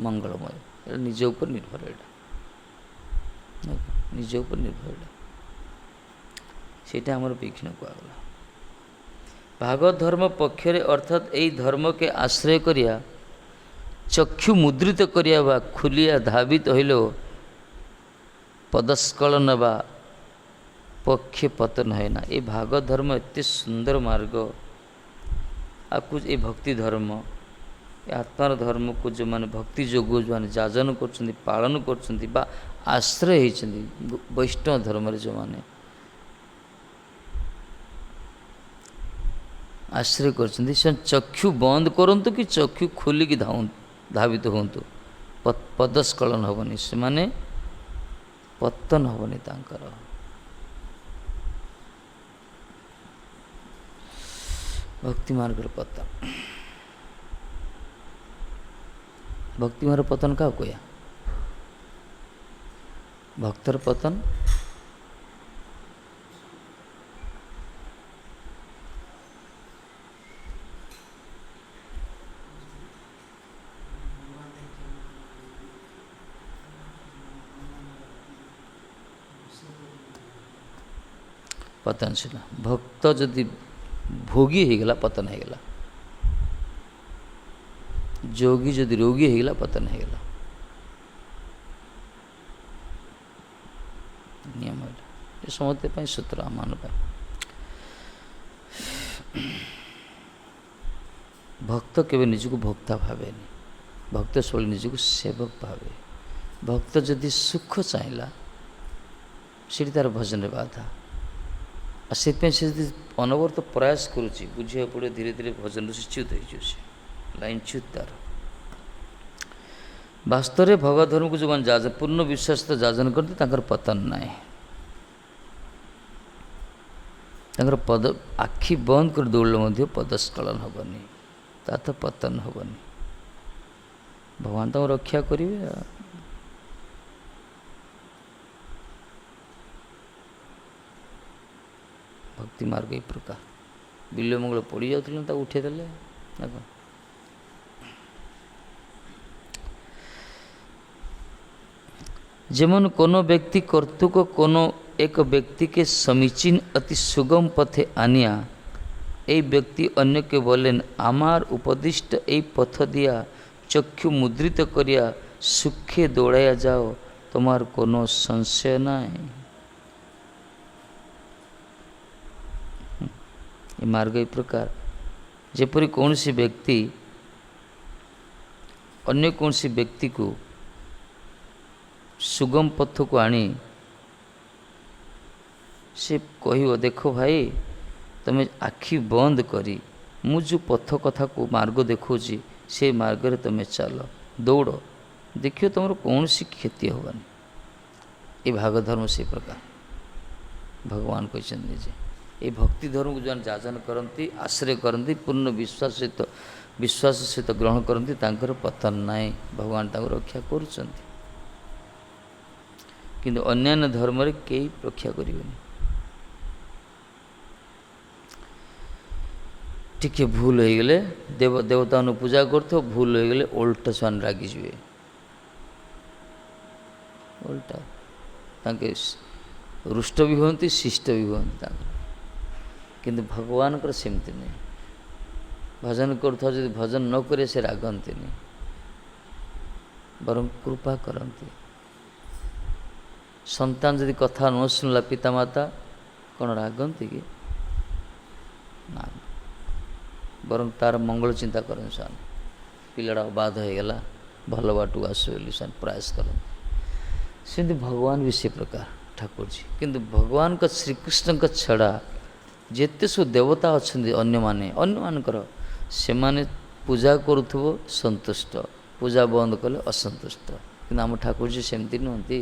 ମଙ୍ଗଳମୟ। ଏଇଟା ନିଜ ଉପରେ ନିର୍ଭର। ଏଇଟା ନିଜ ଉପରେ ନିର୍ଭର। ଏଇଟା ସେଇଟା ଆମର ବିଘ୍ନ କୁହାଗଲା। ଭାଗବତ ଧର୍ମ ପକ୍ଷରେ ଅର୍ଥାତ୍ ଏହି ଧର୍ମକେ ଆଶ୍ରୟ କରିବା, ଚକ୍ଷୁ ମୁଦ୍ରିତ କରିବା ବା ଖୁଲିଆ ଧାବିତ ହଇଲ ପଦସ୍ଖଳନ ବା ପକ୍ଷେ ପତନ ହୁଏ ନା। ଏ ଭାଗବତ ଧର୍ମ ଏତେ ସୁନ୍ଦର ମାର୍ଗ। ଆକୁ ଏ ଭକ୍ତି ଧର୍ମ, ଏ ଆତ୍ମାର ଧର୍ମକୁ ଯେଉଁମାନେ ଭକ୍ତି ଯୋଗୁଁ ଯେଉଁମାନେ ଯାଜନ କରୁଛନ୍ତି, ପାଳନ କରୁଛନ୍ତି ବା ଆଶ୍ରୟ ହେଇଛନ୍ତି ବୈଷ୍ଣବ ଧର୍ମରେ, ଯେଉଁମାନେ ଆଶ୍ରୟ କରିଛନ୍ତି ସେମାନେ ଚକ୍ଷୁ ବନ୍ଦ କରନ୍ତୁ କି ଚକ୍ଷୁ ଖୋଲିକି ଧାବିତ ହୁଅନ୍ତୁ, ପଦସ୍ଖଳନ ହେବନି, ସେମାନେ ପତନ ହେବନି ତାଙ୍କର। ଭକ୍ତି ମାର୍ଗର ପତନ। ଭକ୍ତି ମାର୍ଗର ପତନ କାହାକୁ କହିବା? ଭକ୍ତର ପତନ ପତନଶୀଳ। ଭକ୍ତ ଯଦି ଭୋଗୀ ହେଇଗଲା ପତନ ହେଇଗଲା, ଯୋଗୀ ଯଦି ରୋଗୀ ହେଇଗଲା ପତନ ହେଇଗଲା। ନିୟମ ଏଇଟା, ଏ ସମସ୍ତ ପାଇଁ ସୂତ୍ର, ଆମମାନଙ୍କ ପାଇଁ। ଭକ୍ତ କେବେ ନିଜକୁ ଭୋକ୍ତା ଭାବେନି, ଭକ୍ତ ସବୁବେଳେ ନିଜକୁ ସେବକ ଭାବେ। ଭକ୍ତ ଯଦି ସୁଖ ଚାହିଁଲା ସେଠି ତାର ଭଜନରେ ବାଧା। ଆଉ ସେଥିପାଇଁ ସେ ଯଦି ଅନବରତ ପ୍ରୟାସ କରୁଛି, ବୁଝିବାକୁ ପଡ଼ିବ, ଧୀରେ ଧୀରେ ଭଜନରୁ ସେ ଚ୍ୟୁତ ହେଇଯିବ, ସେ ଲାଇନ୍ ଚ୍ୟୁତ ତାର। ବାସ୍ତବରେ ଭଗବତ ଧର୍ମକୁ ଯେଉଁମାନେ ପୂର୍ଣ୍ଣ ବିଶ୍ୱାସ ସହିତ ଯାଜନ କରନ୍ତି ତାଙ୍କର ପତନ ନାହିଁ। ତାଙ୍କର ଆଖି ବନ୍ଦ କରି ଦୌଡ଼ିଲେ ମଧ୍ୟ ପଦସ୍ଖଳନ ହେବନି, ତା ତ ପତନ ହେବନି। ଭଗବାନ ତାଙ୍କୁ ରକ୍ଷା କରିବେ। ଭକ୍ତି ମାର୍ଗ ଏଇ ପ୍ରକାର। ବିଲ୍ୱ ମଙ୍ଗଳ ପଡ଼ି ଯାଉଥିଲେ ତାକୁ ଉଠେଇ ଦେଲେ। যেমন কোনো ব্যক্তি কর্তৃক কোনো এক ব্যক্তিকে সমীচীন অতি সুগম পথে আনিয়া এই ব্যক্তি অন্যকে বলেন আমার উপদিষ্ট এই পথ দিয়া চক্ষু মুদ্রিত করিয়া সুখে দৌড়াইয়া যাও, তোমার কোনো সংশয় নাই। ଏ ମାର୍ଗ ଏ ପ୍ରକାର, ଯେପରି କୌଣସି ବ୍ୟକ୍ତି ଅନ୍ୟ କୌଣସି ବ୍ୟକ୍ତିକୁ ସୁଗମ ପଥକୁ ଆଣି ସେ କହିବ, ଦେଖ ଭାଇ ତୁମେ ଆଖି ବନ୍ଦ କରି ମୁଁ ଯେଉଁ ପଥ କଥାକୁ ମାର୍ଗ ଦେଖାଉଛି ସେ ମାର୍ଗରେ ତୁମେ ଚାଲ, ଦୌଡ଼, ଦେଖିବ ତୁମର କୌଣସି କ୍ଷତି ହେବନି। ଏ ଭାଗ ଧର୍ମ ସେ ପ୍ରକାର। ଭଗବାନ କହିଛନ୍ତି ନିଜେ এই ଭକ୍ତି ଧର୍ମକୁ ଯେଉଁମାନେ ଯାଜନ କରନ୍ତି, ଆଶ୍ରୟ କରନ୍ତି, ପୂର୍ଣ୍ଣ ବିଶ୍ୱାସ ସହିତ ଗ୍ରହଣ କରନ୍ତି, ତାଙ୍କର ପତନ ନାହିଁ, ଭଗବାନ ତାଙ୍କୁ ରକ୍ଷା କରୁଛନ୍ତି। କିନ୍ତୁ ଅନ୍ୟାନ୍ୟ ଧର୍ମରେ କେହି ରକ୍ଷା କରିବେନି। ଟିକେ ଭୁଲ ହେଇଗଲେ, ଦେବତାମାନଙ୍କୁ ପୂଜା କରୁଥିବ, ଭୁଲ ହେଇଗଲେ ଓଲଟା ସେମାନେ ରାଗିଯିବେ, ଓଲଟା ତାଙ୍କେ ରୁଷ୍ଟ ବି ହୁଅନ୍ତି, ଶିଷ୍ଟ ବି ହୁଅନ୍ତି ତାଙ୍କର। କିନ୍ତୁ ଭଗବାନଙ୍କର ସେମିତି ନାହିଁ। ଭଜନ କରୁଥିବା ଯଦି ଭଜନ ନ କରେ ସେ ରାଗନ୍ତିନି, ବରଂ କୃପା କରନ୍ତି। ସନ୍ତାନ ଯଦି କଥା ନ ଶୁଣିଲା ପିତାମାତା କ'ଣ ରାଗନ୍ତି କି? ନା, ବରଂ ତାର ମଙ୍ଗଳ ଚିନ୍ତା କରନ୍ତି ସେମାନେ। ପିଲାଟା ଅବାଧ ହେଇଗଲା, ଭଲ ବାଟକୁ ଆସୁ ବୋଲି ସେମାନେ ପ୍ରୟାସ କରନ୍ତି। ସେମିତି ଭଗବାନ ବି ସେ ପ୍ରକାର। ठाकुर जी किंतु भगवान का श्रीकृष्ण का छड़ा जेते सब देवता अच्छा अन्य मानकर से माने पूजा करुथबो संतुष्ट पूजा बंद कले असंतुष्ट कि आम ठाकुर जी सेमती नुहति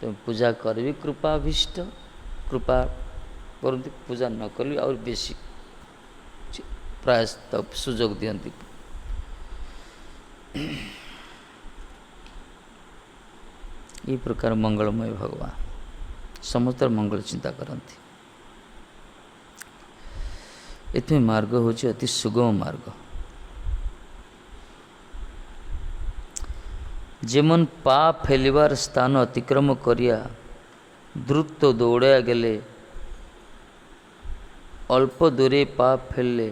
तो पूजा कर भी कृपाभीष्ट कृपा करती पूजा न कल और बेसी प्रयास सुजोग दियंती ये प्रकार मंगलमय भगवान समस्त मंगल चिंता करती इतने मार्ग होची अति सुगम मार्ग जेमन पाप फैलिबार स्थान अतिक्रम करिया द्रुत दौड़ा गेले अल्प दूरे पाप फैलले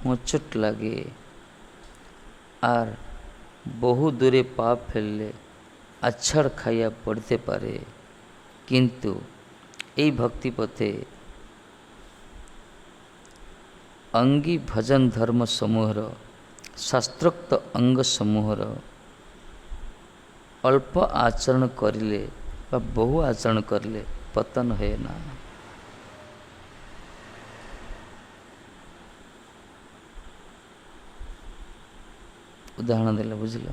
होचट लगे आर बहु दूरे पाप फैलले आछड़ खाइया पड़ते पारे किंतु यही भक्ति पथे अंगी भजन धर्म समूहर शास्त्रोक्त अंग समूहर अल्प आचरण करिले बा बहु आचरण करिले पतन है ना। उदाहरण देला बुझल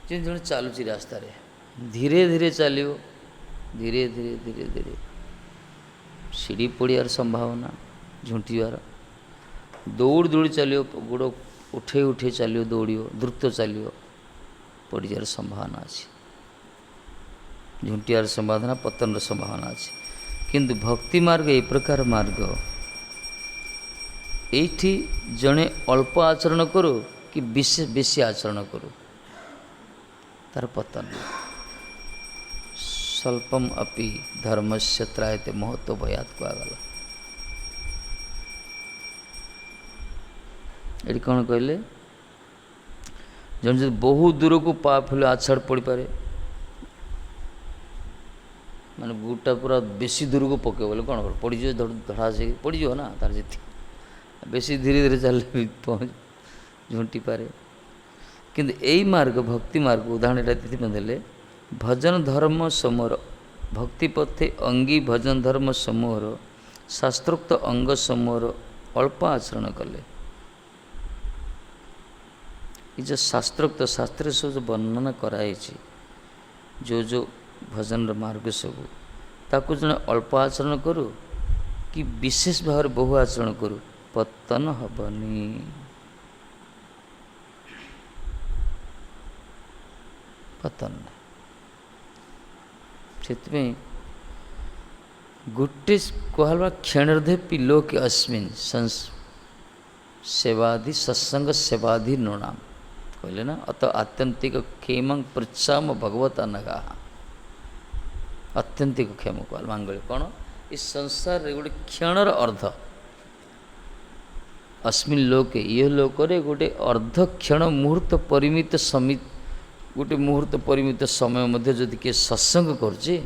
जन चलुची रास्ता रे धीरे धीरे चलो धीरे धीरे धीरे धीरे सीढ़ी पड़ियार संभावना झुंटीवार दौड़ दौड़ी चलो गोड़ उठे उठे चलो दौड़ो द्रुत चलो पड़ियार संभावना अच्छी झुंटियार संभावना पतन संभावना अच्छी किंतु भक्ति मार्ग ए प्रकार मार्ग एठी जड़े अल्प आचरण करो कि बेसी आचरण करो तार पतन स्वल्पम अपि धर्मस्य त्रायते महत्व भयात कहगला ये कौन कहले जन जो बहु दूर को पाप हेले आछड़ पड़ पारे माने बुटा पूरा बेसी दूर को पके बोले कौन कर पड़ जाए धड़ा से पड़ जाओ ना तार जी बेसी धीरे धीरे चलने भी पहुँच झुंटी पारे किंतु यही मार्ग भक्ति मार्ग उदाहरण ये देले भजन धर्म समूह भक्ति पथे अंगी भजन धर्म समूह शास्त्रोक्त अंग समूह अल्प आचरण कले ये जो शास्त्रोक्त शास्त्र सब जो वर्णना कराई जो जो भजन मार्ग सब ताकू जने अल्प आचरण करू कि विशेष भाव बहु आचरण करू पतन हबनी पतन से गोटे कहला क्षणर्धे पिलो के अस्मिन सेवाधि सत्संग सेवाधि नृणाम कहले ना अत आत्यंतिक क्षेम पृच्छाम भगवता नगा आत्यंतिक क्षेम कहल मांगले कौन इस संसार रे गोटे क्षणर अर्ध अस्मिन लोके ये लोकरे गोटे अर्ध क्षण मुहूर्त परिमित समित गोटे मुहूर्त परिमित समय मध्य जदि किए सत्संग करछे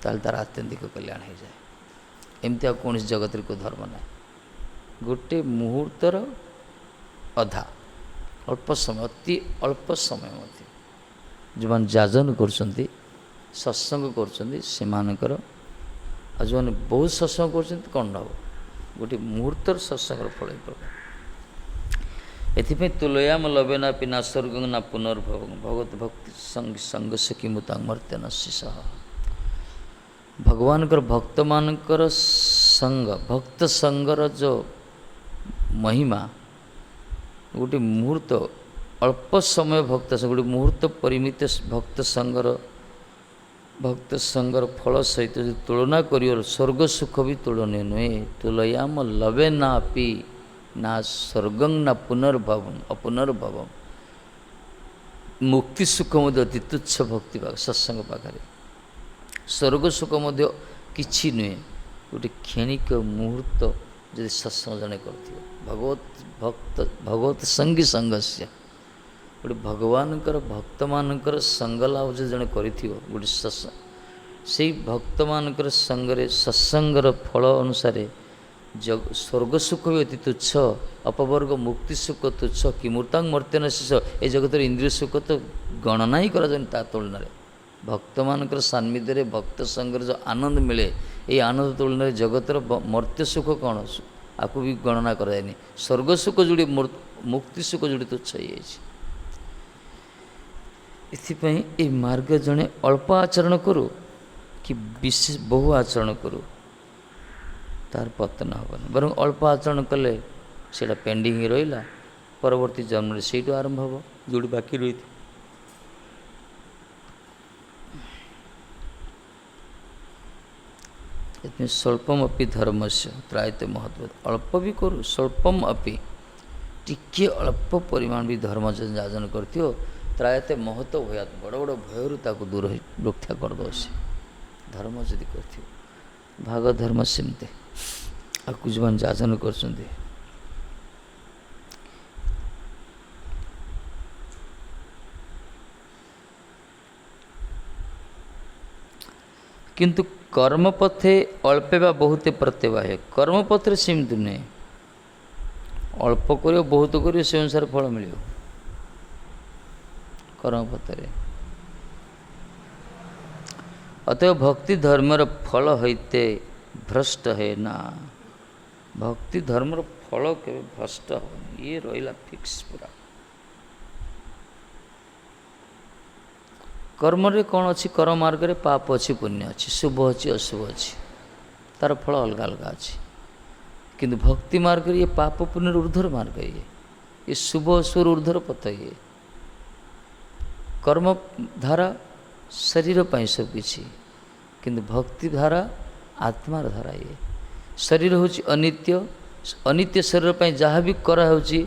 ताल तार आत्यंतिक कल्याण हो जाए एमती कौन जगत को धर्म ना गोटे मुहूर्तर अधा अल्प समय अति अल्प समय मध्य जो मैंने जाजन करछंती सत्संग करछंती सेमानकर जो मैंने बहुत सत्संग करछंती कौन हम गोटे मुहूर्तर सत्संग फल प्रकार एथिपे तुलयाम लभे ना पिना स्वर्ग ना पुनर्भव भगवत भक्ति संग से किमुतांग मर्त्य नः भगवान भक्त मानकर संग भक्त संगर जो महिमा गोटे मुहूर्त अल्प समय भक्त गोटे मुहूर्त परिमित भक्त संगर फल सहित जो तुलना कर स्वर्ग सुख भी तुलनीय नुहे तुलयाम लभे ना पी ना स्वर्गं ना पुनर्भवम अपुनर्भवम मुक्ति सुख मध्य अति तुच्छ भक्ति सत्संग पाखे स्वर्ग सुख मध्य किछि नुहे गोटे क्षणिक मुहूर्त जदि सत्संग जड़े कर भगवत संगी संगस्य गोटे भगवान भक्त मानकर संग लाभ जो जड़े कर गोटे सत्संग ସେଇ ଭକ୍ତମାନଙ୍କର ସଙ୍ଗରେ ସତ୍ସଙ୍ଗର ଫଳ ଅନୁସାରେ ସ୍ୱର୍ଗ ସୁଖ ବି ଅତି ତୁଚ୍ଛ, ଅପବର୍ଗ ମୁକ୍ତି ସୁଖ ତୁଚ୍ଛ, କି ମୂର୍ତ୍ତାଙ୍ଗ ମର୍ତ୍ତ୍ୟନ ଶେଷ। ଏ ଜଗତରେ ଇନ୍ଦ୍ରିୟ ସୁଖ ତ ଗଣନା ହିଁ କରାଯାଉନି ତା ତୁଳନାରେ। ଭକ୍ତମାନଙ୍କର ସାନ୍ନିଧ୍ୟରେ ଭକ୍ତ ସଙ୍ଗରେ ଯେଉଁ ଆନନ୍ଦ ମିଳେ, ଏଇ ଆନନ୍ଦ ତୁଳନାରେ ଜଗତର ମର୍ତ୍ତ୍ୟ ସୁଖ କ'ଣ, ଆକୁ ବି ଗଣନା କରାଯାଏନି। ସ୍ୱର୍ଗ ସୁଖ ଯୋଡ଼ି ମୁକ୍ତି ସୁଖ ଯୋଡ଼ି ତୁଚ୍ଛ ହେଇଯାଇଛି। ଏଥିପାଇଁ এই ମାର୍ଗ ଜଣେ ଅଳ୍ପ ଆଚରଣ କରୁ କି ବିଶେଷ ବହୁ ଆଚରଣ କରୁ, ତାର ପତନ ହେବନି। ବରଂ ଅଳ୍ପ ଆଚରଣ କଲେ ସେଇଟା ପେଣ୍ଡିଂ ରହିଲା, ପରବର୍ତ୍ତୀ ଜନ୍ମରେ ସେଇଠୁ ଆରମ୍ଭ ହେବ ଯେଉଁଠି ବାକି ରହିଥିବ। ସେଥିପାଇଁ ସ୍ୱଳ୍ପମ୍ ଅପି ଧର୍ମସ୍ୟ ତ୍ରାୟତେ ମହତ୍ଵ। ଅଳ୍ପ ବି କରୁ, ସ୍ୱଳ୍ପମ୍ ଅପି, ଟିକିଏ ଅଳ୍ପ ପରିମାଣ ବି ଧର୍ମ ଯାଜନ କରିଥିବ, ତ୍ରାୟତେ ମହତ ଭୟାତ, ବଡ଼ ବଡ଼ ଭୟରୁ ତାକୁ ଦୂର ରକ୍ଷା କରିଦେବ ସେ ଧର୍ମ ଯଦି କରିଥିବ। ଭାଗ ଧର୍ମ ସେମିତି ଆକୁ ଯେଉଁମାନେ ଯାଜନ କରୁଛନ୍ତି। କିନ୍ତୁ କର୍ମପଥେ ଅଳ୍ପେ ବା ବହୁତେ ପ୍ରତ୍ୟବାହ୍ୟ। କର୍ମପଥରେ ସେମିତି ନୁହେଁ, ଅଳ୍ପ କରିବ ବହୁତ କରିବ ସେ ଅନୁସାରେ ଫଳ ମିଳିବ। କର୍ମପଥରେ ଅତଏବ ଭକ୍ତି ଧର୍ମର ଫଳ ହଇତେ ଭ୍ରଷ୍ଟ ହେ ନା। ଭକ୍ତି ଧର୍ମର ଫଳ କେବେ ଭ୍ରଷ୍ଟ ହେବନି, ଇଏ ରହିଲା ଫିକ୍ସ ପୁରା। କର୍ମରେ କ'ଣ ଅଛି, କର୍ମ ମାର୍ଗରେ ପାପ ଅଛି ପୁଣ୍ୟ ଅଛି, ଶୁଭ ଅଛି ଅଶୁଭ ଅଛି, ତା'ର ଫଳ ଅଲଗା ଅଲଗା ଅଛି। କିନ୍ତୁ ଭକ୍ତି ମାର୍ଗରେ ଇଏ ପାପ ପୁଣ୍ୟର ଉର୍ଦ୍ଧ୍ୱର ମାର୍ଗ, ଇଏ ଶୁଭ ଅଶୁଭର ଉର୍ଦ୍ଧ୍ୱର ପଥ। ଇଏ କର୍ମ ଧାରା ଶରୀର ପାଇଁ ସବୁକିଛି, କିନ୍ତୁ ଭକ୍ତି ଧାରା ଆତ୍ମାର ଧାରା। ଇଏ ଶରୀର ହେଉଛି ଅନିତ୍ୟ, ଅନିତ୍ୟ ଶରୀର ପାଇଁ ଯାହା ବି କରାହେଉଛି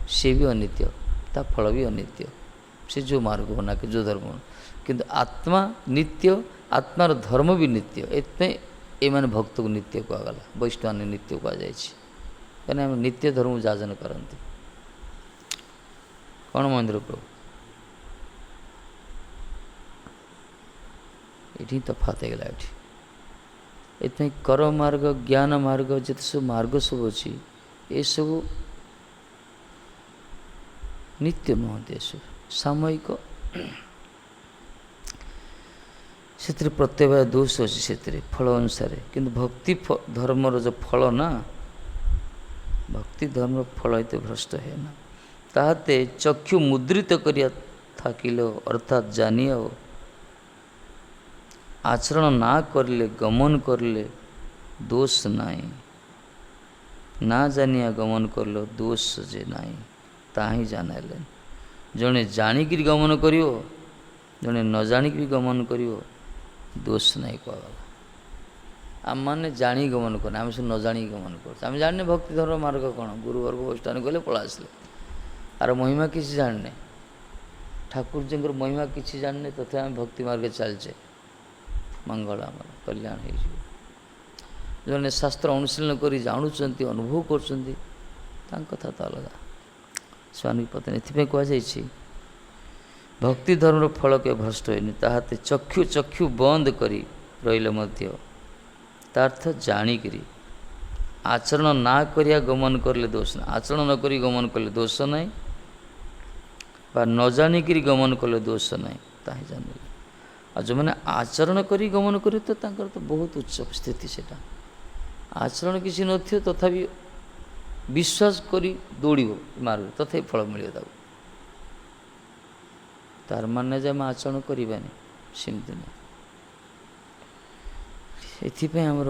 ସେ ବି ଅନିତ୍ୟ, ତା ଫଳ ବି ଅନିତ୍ୟ, ସେ ଯେଉଁ ମାର୍ଗ ବନା କି ଯେଉଁ ଧର୍ମ। କିନ୍ତୁ ଆତ୍ମା ନିତ୍ୟ, ଆତ୍ମାର ଧର୍ମ ବି ନିତ୍ୟ। ଏଥିପାଇଁ ଏମାନେ ଭକ୍ତକୁ ନିତ୍ୟ କୁହାଗଲା, ବୈଷ୍ଣବମାନେ ନିତ୍ୟ କୁହାଯାଇଛି, କାହିଁକିନା ଆମେ ନିତ୍ୟ ଧର୍ମକୁ ଯାଜନ କରନ୍ତି। କ'ଣ ମହେନ୍ଦ୍ର ପ୍ରଭୁ, ଏଠି ତଫାତ ହେଇଗଲା ଏଠି। ଏଥିପାଇଁ କର ମାର୍ଗ, ଜ୍ଞାନ ମାର୍ଗ, ଯେତେ ସବୁ ମାର୍ଗ ସବୁ ଅଛି ଏସବୁ ନିତ୍ୟ ନୁହନ୍ତି, ଏସବୁ ସାମୟିକ। ସେଥିରେ ପ୍ରତ୍ୟବାୟ ଦୋଷ ଅଛି, ସେଥିରେ ଫଳ ଅନୁସାରେ। କିନ୍ତୁ ଭକ୍ତି ଧର୍ମର ଯେଉଁ ଫଳ ନା, ଭକ୍ତି ଧର୍ମର ଫଳ ଏତେ ଭ୍ରଷ୍ଟ ହୁଏ ନା। ତାହାତେ ଚକ୍ଷୁ ମୁଦ୍ରିତ କରିବା থাকিল, ଅର୍ଥାତ୍ ଜାନିଅ ଆଚରଣ ନା କରିଲେ ଗମନ କରିଲେ ଦୋଷ ନାହିଁ। ନା ଜାନିଆ ଗମନ କଲ ଦୋଷ ଯେ ନାହିଁ, ତାହା ହିଁ ଜାଣିଲେ। ଜଣେ ଜାଣିକିରି ଗମନ କରିବ, ଜଣେ ନ ଜାଣିକି ଗମନ କରିବ, ଦୋଷ ନାହିଁ କୁହାଗଲା। ଆମମାନେ ଜାଣିକି ଗମନ କରୁନେ, ଆମେ ସବୁ ନ ଜାଣିକି ଗମନ କରୁଛୁ। ଆମେ ଜାଣିନେ ଭକ୍ତି ଧର୍ମ ମାର୍ଗ କ'ଣ, ଗୁରୁବର୍ଗ ବୈଷ୍ଣବ ଗଲେ ପଳା ଆସିଲେ, ଆର ମହିମା କିଛି ଜାଣିନେ, ଠାକୁରଜୀଙ୍କର ମହିମା କିଛି ଜାଣିନେ, ତଥାପି ଆମେ ଭକ୍ତି ମାର୍ଗରେ ଚାଲିଛେ, ମଙ୍ଗଳ ଆମର କଲ୍ୟାଣ ହେଇଯିବ। ଯେଉଁମାନେ ଶାସ୍ତ୍ର ଅନୁଶୀଳନ କରି ଜାଣୁଛନ୍ତି, ଅନୁଭବ କରୁଛନ୍ତି, ତାଙ୍କ କଥା ତ ଅଲଗା, ସ୍ୱାମୀ ପତ୍ନୀ। ଏଥିପାଇଁ କୁହାଯାଇଛି ଭକ୍ତି ଧର୍ମର ଫଳ କେବେ ଭ୍ରଷ୍ଟ ହୋଇନି। ତାହାତେ ଚକ୍ଷୁ ବନ୍ଦ କରି ରହିଲେ ମଧ୍ୟ, ତା ଅର୍ଥ ଜାଣିକିରି ଆଚରଣ ନା କରିବା ଗମନ କରିଲେ ଦୋଷ ନାହିଁ। ଆଚରଣ ନ କରି ଗମନ କଲେ ଦୋଷ ନାହିଁ, ବା ନ ଜାଣିକିରି ଗମନ କଲେ ଦୋଷ ନାହିଁ, ତାହା ଜାଣିଲେ। ଆଉ ଯେଉଁମାନେ ଆଚରଣ କରି ଗମନ କରିବେ ତ ତାଙ୍କର ତ ବହୁତ ଉଚ୍ଚ ସ୍ଥିତି। ସେଇଟା ଆଚରଣ କିଛି ନଥିବ, ତଥାପି ବିଶ୍ୱାସ କରି ଦୌଡ଼ିବ ମାର୍ଗ, ତଥାପି ଫଳ ମିଳିବ ତାକୁ। ତାର ମାନେ ଯେ ଆମେ ଆଚରଣ କରିବାନି, ସେମିତି ନାହିଁ। ଏଥିପାଇଁ ଆମର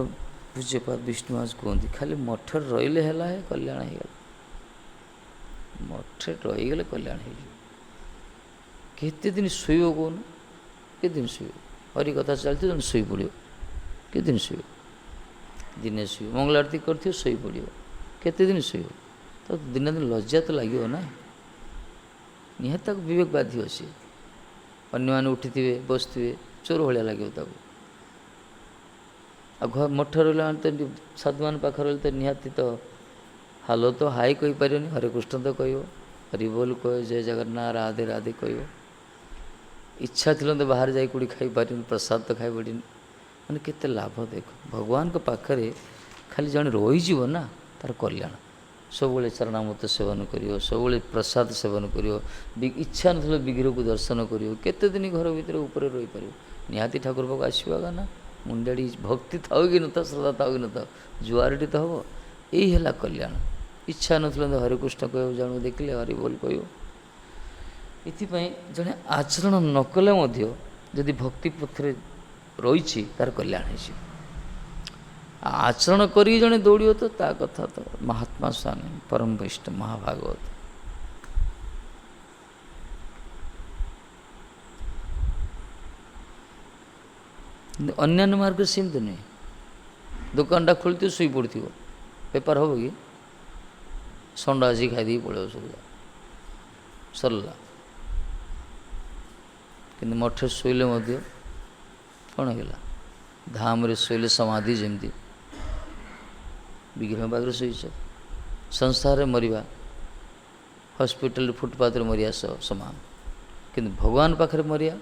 ପୂଜ୍ୟପାଦ ବିଷ୍ଣୁମାସ କୁହନ୍ତି, ଖାଲି ମଠରେ ରହିଲେ ହେଲା, କଲ୍ୟାଣ ହେଇଗଲା। ମଠରେ ରହିଗଲେ କଲ୍ୟାଣ ହେଇଯିବ। କେତେ ଦିନ ଶୋଇବ କହୁନ, କେତେ ଦିନ ଶୋଇବ? ହରି କଥା ଚାଲିଥିବ, ଜଣେ ଶୋଇ ପଡ଼ିବ, କେତେ ଦିନ ଶୋଇବ? ଦିନେ ଶୋଇବ, ମଙ୍ଗଳ ଆରତୀ କରିଥିବ ଶୋଇ ପଡ଼ିବ, କେତେ ଦିନ ଶୋଇବ? ତ ଦିନେ ଦିନ ଲଜ୍ଜା ତ ଲାଗିବ ନା, ନିହାତି ତାକୁ ବିବେକ ବାଧିବ। ସିଏ ଅନ୍ୟମାନେ ଉଠିଥିବେ ବସିଥିବେ, ଚୋର ଭଳିଆ ଲାଗିବ ତାକୁ। ଆଉ ମଠ ରହିଲା ମାନେ ତ ସାଧୁମାନ ପାଖରେ ରହିଲେ ତ ନିହାତି ତ ହାଲୋ ତ ହାଇ କହିପାରିବନି, ହରେ କୃଷ୍ଣ ତ କହିବ, ହରି ବୋଲ କହିବ, ଜୟ ଜଗନ୍ନାଥ ରାଧେ ରାଧେ କହିବ। ଇଚ୍ଛା ଥିଲେ ତ ବାହାରେ ଯାଇ କେଉଁଠି ଖାଇପାରିନି, ପ୍ରସାଦ ତ ଖାଇପାରିନି। ମାନେ କେତେ ଲାଭ ଦେଖ, ଭଗବାନଙ୍କ ପାଖରେ ଖାଲି ଜଣେ ରହିଯିବ ନା ତା'ର କଲ୍ୟାଣ। ସବୁବେଳେ ଚରଣାମୃତ ସେବନ କରିବ, ସବୁବେଳେ ପ୍ରସାଦ ସେବନ କରିବ, ଇଚ୍ଛା ନଥିଲେ ବିଗ୍ରହକୁ ଦର୍ଶନ କରିବ, କେତେ ଦିନ ଘର ଭିତରେ ଉପରେ ରହିପାରିବ? ନିହାତି ଠାକୁର ପାଖକୁ ଆସିବ ଆଗ ନା। ମୁଣ୍ଡାଡ଼ି ଭକ୍ତି ଥାଉ କି ନଥାଉ, ଶ୍ରଦ୍ଧା ଥାଉ କି ନଥାଉ, ଜୁଆରଟି ତ ହେବ। ଏଇ ହେଲା କଲ୍ୟାଣ। ଇଚ୍ଛା ନଥିଲେ ତ ହରେକୃଷ୍ଣ କହିବ, ଜଣକୁ ଦେଖିଲେ ହରି ବୋଲ କହିବ। ଏଥିପାଇଁ ଜଣେ ଆଚରଣ ନ କଲେ ମଧ୍ୟ ଯଦି ଭକ୍ତି ପଥରେ ରହିଛି ତାର କଲ୍ୟାଣ ହେଇଯିବ। ଆଚରଣ କରିକି ଜଣେ ଦୌଡ଼ିବ ତ ତା କଥା ତ ମହାତ୍ମା ସ୍ୱାମୀ ପରମ ବୈଷ୍ଣବ ମହାଭାଗବତ। କିନ୍ତୁ ଅନ୍ୟାନ୍ୟ ମାର୍ଗରେ ସେମିତି ନୁହେଁ। ଦୋକାନଟା ଖୋଲିଥିବ, ଶୋଇ ପଡ଼ିଥିବ, ବେପାର ହେବ କି? ଷଣ୍ଢ ଆସିକି ଖାଇଦେଇକି ପଳେଇବ, ସବୁ ସରିଲା। କିନ୍ତୁ ମଠରେ ଶୋଇଲେ ମଧ୍ୟ କ'ଣ ହେଲା? ଧାମରେ ଶୋଇଲେ ସମାଧି ଯେମିତି, ବିଗ୍ରହ ପାଖରେ ଶୋଇଛ। ସଂସାରରେ ମରିବା, ହସ୍ପିଟାଲରେ ଫୁଟପାଥରେ ମରିବା ସମାନ। କିନ୍ତୁ ଭଗବାନ ପାଖରେ ମରିବା,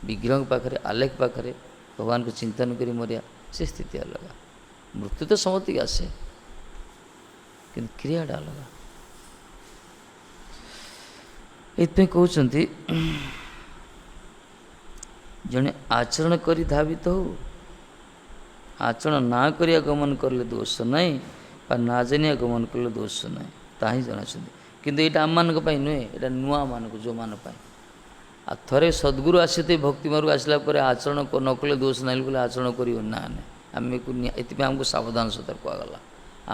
ବିଗ୍ରହଙ୍କ ପାଖରେ, ଆଲେଖ ପାଖରେ ଭଗବାନଙ୍କୁ ଚିନ୍ତନ କରି ମରିବା, ସେ ସ୍ଥିତି ଅଲଗା। ମୃତ୍ୟୁ ତ ସମସ୍ତଙ୍କୁ ଆସେ, କିନ୍ତୁ କ୍ରିୟାଟା ଅଲଗା। ଏଇଥିପାଇଁ କହୁଛନ୍ତି ଜଣେ ଆଚରଣ କରି ଧାବିତ ହଉ, ଆଚରଣ ନା କରିବା ଗମନ କଲେ ଦୋଷ ନାହିଁ, ବା ନା ଜାଣିବା ଗମନ କଲେ ଦୋଷ ନାହିଁ, ତାହା ହିଁ ଜଣାଛନ୍ତି। କିନ୍ତୁ ଏଇଟା ଆମମାନଙ୍କ ପାଇଁ ନୁହେଁ, ଏଇଟା ନୂଆମାନଙ୍କୁ, ଯେଉଁମାନଙ୍କ ପାଇଁ। ଆଉ ଥରେ ସଦ୍ଗୁରୁ ଆସିଥିବେ ଭକ୍ତି ମାର୍ଗକୁ ଆସିଲା ପରେ ଆଚରଣ ନ କଲେ ଦୋଷ ନାହିଁ ବୋଲି ଆଚରଣ କରିବ ନା ନାହିଁ। ଏଥିପାଇଁ ଆମକୁ ସାବଧାନ ସତର୍କ କୁହାଗଲା।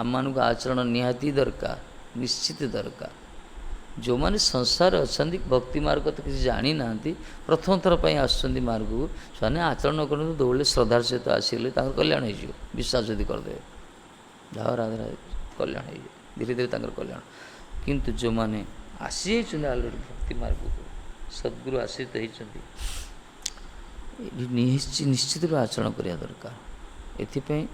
ଆମମାନଙ୍କୁ ଆଚରଣ ନିହାତି ଦରକାର, ନିଶ୍ଚିତ ଦରକାର। ଯେଉଁମାନେ ସଂସାରରେ ଅଛନ୍ତି, ଭକ୍ତି ମାର୍ଗ ତ କିଛି ଜାଣିନାହାନ୍ତି, ପ୍ରଥମ ଥର ପାଇଁ ଆସୁଛନ୍ତି ମାର୍ଗକୁ, ସେମାନେ ଆଚରଣ ନ କରନ୍ତୁ, ଦୌଡ଼ିଲେ ଶ୍ରଦ୍ଧାର ସହିତ ଆସିଗଲେ ତାଙ୍କର କଲ୍ୟାଣ ହେଇଯିବ। ବିଶ୍ୱାସ ଯଦି କରିଦେବେ, ଯାହା ରାଧେ ରାଧେ, କଲ୍ୟାଣ ହେଇଯିବ, ଧୀରେ ଧୀରେ ତାଙ୍କର କଲ୍ୟାଣ। କିନ୍ତୁ ଯେଉଁମାନେ ଆସିଯାଇଛନ୍ତି ଅଲରେଡ଼ି ଭକ୍ତି ମାର୍ଗକୁ, ସଦ୍ଗୁରୁ ଆଶ୍ରିତ ହେଇଛନ୍ତି, ନିଶ୍ଚିତ ରୂପେ ଆଚରଣ କରିବା ଦରକାର। ଏଥିପାଇଁ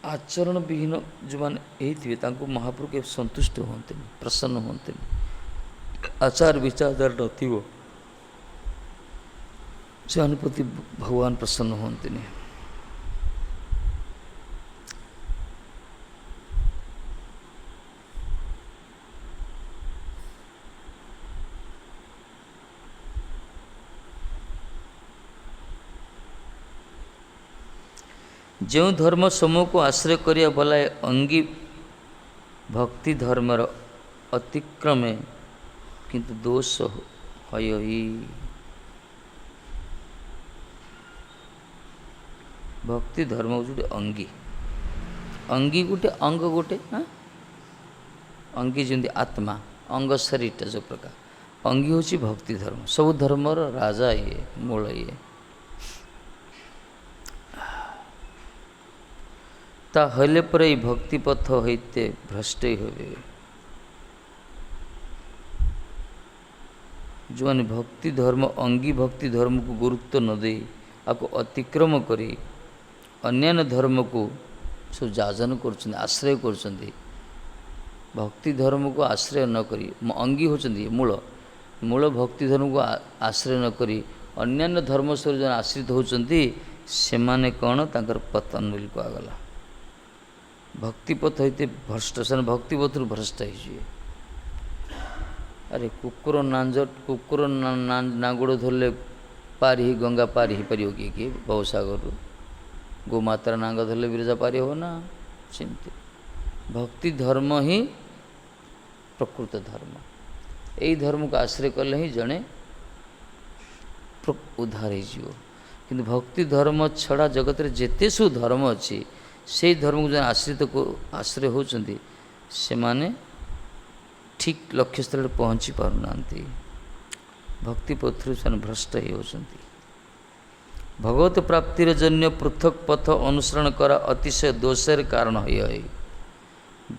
ଆଚରଣ ବିହୀନ ଯେଉଁମାନେ ହେଇଥିବେ ତାଙ୍କୁ ମହାପ୍ରଭୁ କେବେ ସନ୍ତୁଷ୍ଟ ହୁଅନ୍ତିନି, ପ୍ରସନ୍ନ ହୁଅନ୍ତିନି। ଆଚାର ବିଚାର ଯାହାର ନଥିବ ସେମାନଙ୍କ ପ୍ରତି ଭଗବାନ ପ୍ରସନ୍ନ ହୁଅନ୍ତିନି। ଯେଉଁ ଧର୍ମ ସମୂହକୁ ଆଶ୍ରୟ କରିବା ବଲାଏ ଅଙ୍ଗୀ ଭକ୍ତି ଧର୍ମର ଅତିକ୍ରମେ, କିନ୍ତୁ ଦୋଷ ହଇ। ଭକ୍ତି ଧର୍ମ ହେଉଛି ଗୋଟେ ଅଙ୍ଗୀ, ଅଙ୍ଗୀ ଗୋଟେ, ଅଙ୍ଗ ଗୋଟେ, ଅଙ୍ଗୀ ଯେମିତି ଆତ୍ମା, ଅଙ୍ଗ ଶରୀରଟା ଯେଉଁ ପ୍ରକାର, ଅଙ୍ଗୀ ହେଉଛି ଭକ୍ତି ଧର୍ମ। ସବୁ ଧର୍ମର ରାଜା ଇଏ, ମୂଳ ଇଏ। ତା ହଇଲେ ପରେ এই ভক্তি পথ হইতে ভ্রষ্টই হবে। ଯେଉଁମାନେ ଭକ୍ତି ଧର୍ମ, ଅଙ୍ଗୀ ଭକ୍ତି ଧର୍ମକୁ ଗୁରୁତ୍ୱ ନ ଦେଇ ଆକୁ ଅତିକ୍ରମ କରି ଅନ୍ୟାନ୍ୟ ଧର୍ମକୁ ସବୁ ଯାଜନ କରୁଛନ୍ତି, ଆଶ୍ରୟ କରୁଛନ୍ତି, ଭକ୍ତି ଧର୍ମକୁ ଆଶ୍ରୟ ନ କରି, ଅଙ୍ଗୀ ହେଉଛନ୍ତି ମୂଳ ଭକ୍ତି ଧର୍ମକୁ ଆଶ୍ରୟ ନ କରି ଅନ୍ୟାନ୍ୟ ଧର୍ମ ସବୁ ଜଣେ ଆଶ୍ରିତ ହେଉଛନ୍ତି, ସେମାନେ କ'ଣ ତାଙ୍କର ପତନ ବୋଲି କୁହାଗଲା। ଭକ୍ତିପଥ ହେଇତେ ଭ୍ରଷ୍ଟ, ସେମାନେ ଭକ୍ତିପଥରୁ ଭ୍ରଷ୍ଟ ହେଇଯିବେ। ଆରେ କୁକୁର ନାଙ୍ଗୁଡ଼ ଧରିଲେ ପାରି ହେଇ ଗଙ୍ଗା ପାରି ହେଇପାରିବ କିଏ ଭବସାଗରରୁ? ଗୋମାତାର ନାଙ୍ଗ ଧରିଲେ ବିରଜା ପାରି ହେବ ନା? ସେମିତି ଭକ୍ତି ଧର୍ମ ହିଁ ପ୍ରକୃତ ଧର୍ମ। ଏଇ ଧର୍ମକୁ ଆଶ୍ରୟ କଲେ ହିଁ ଜଣେ ଉଦ୍ଧାର ହେଇଯିବ। କିନ୍ତୁ ଭକ୍ତି ଧର୍ମ ଛଡ଼ା ଜଗତରେ ଯେତେ ସବୁ ଧର୍ମ ଅଛି, ସେଇ ଧର୍ମକୁ ଜଣେ ଆଶ୍ରୟ ହେଉଛନ୍ତି, ସେମାନେ ଠିକ୍ ଲକ୍ଷ୍ୟସ୍ଥଳରେ ପହଞ୍ଚି ପାରୁନାହାନ୍ତି। ଭକ୍ତି ପଥରୁ ସେମାନେ ଭ୍ରଷ୍ଟ ହେଇଯାଉଛନ୍ତି। ଭଗବତ ପ୍ରାପ୍ତିର ଜନ୍ୟ ପୃଥକ ପଥ ଅନୁସରଣ କରା ଅତିଶୟ ଦୋଷର କାରଣ ହୋଇ,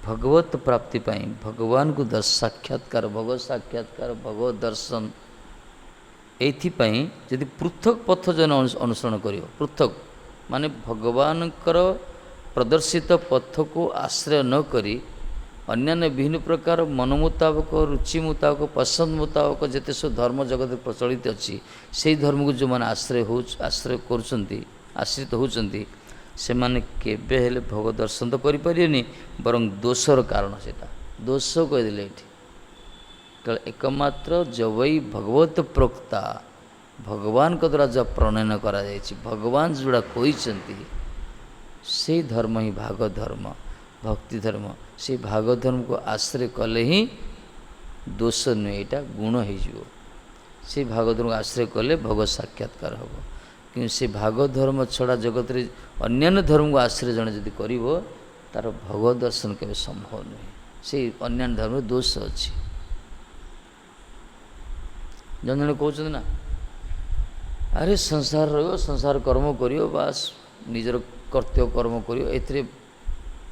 ଭଗବତ ପ୍ରାପ୍ତି ପାଇଁ ଭଗବାନଙ୍କୁ ସାକ୍ଷାତକାର, ଭଗବତ ସାକ୍ଷାତକାର, ଭଗବତ ଦର୍ଶନ, ଏଇଥିପାଇଁ ଯଦି ପୃଥକ ପଥ ଜଣେ ଅନୁସରଣ କରିବ, ପୃଥକ ମାନେ ଭଗବାନଙ୍କର ପ୍ରଦର୍ଶିତ ପଥକୁ ଆଶ୍ରୟ ନ କରି अन्यान्य विभिन्न प्रकार मन मुताबक रुचि मुताबक पसंद मुताबक जिते सब धर्म जगत प्रचलित अच्छी से धर्म को जो मैंने आश्रय कर आश्रित होती से माने केबे हेले भगवत दर्शन तो करें बरं दोषर कारण से दोष कहीदेले ये एकमात्र जवई भगवत प्रोक्ता भगवान को द्वारा जब प्रणयन करा भगवान जोड़ा कहते से धर्म ही भागवत धर्म भक्ति धर्म से भागवत धर्म को आश्रय कले ही दोष नुहे यहाँ गुण हो से भागवत धर्म को आश्रय कले भगवत साक्षात्कार हम कि से भागवत धर्म छड़ा जगत रे अन्य धर्म को आश्रय जड़े जदि कर तार भगवत दर्शन के संभव नुहे से अन्य धर्म दोष अच्छी जन जन कहते ना अरे संसार संसार कर्म करियो बास निजर कर्तव्य कर्म करियो एथरे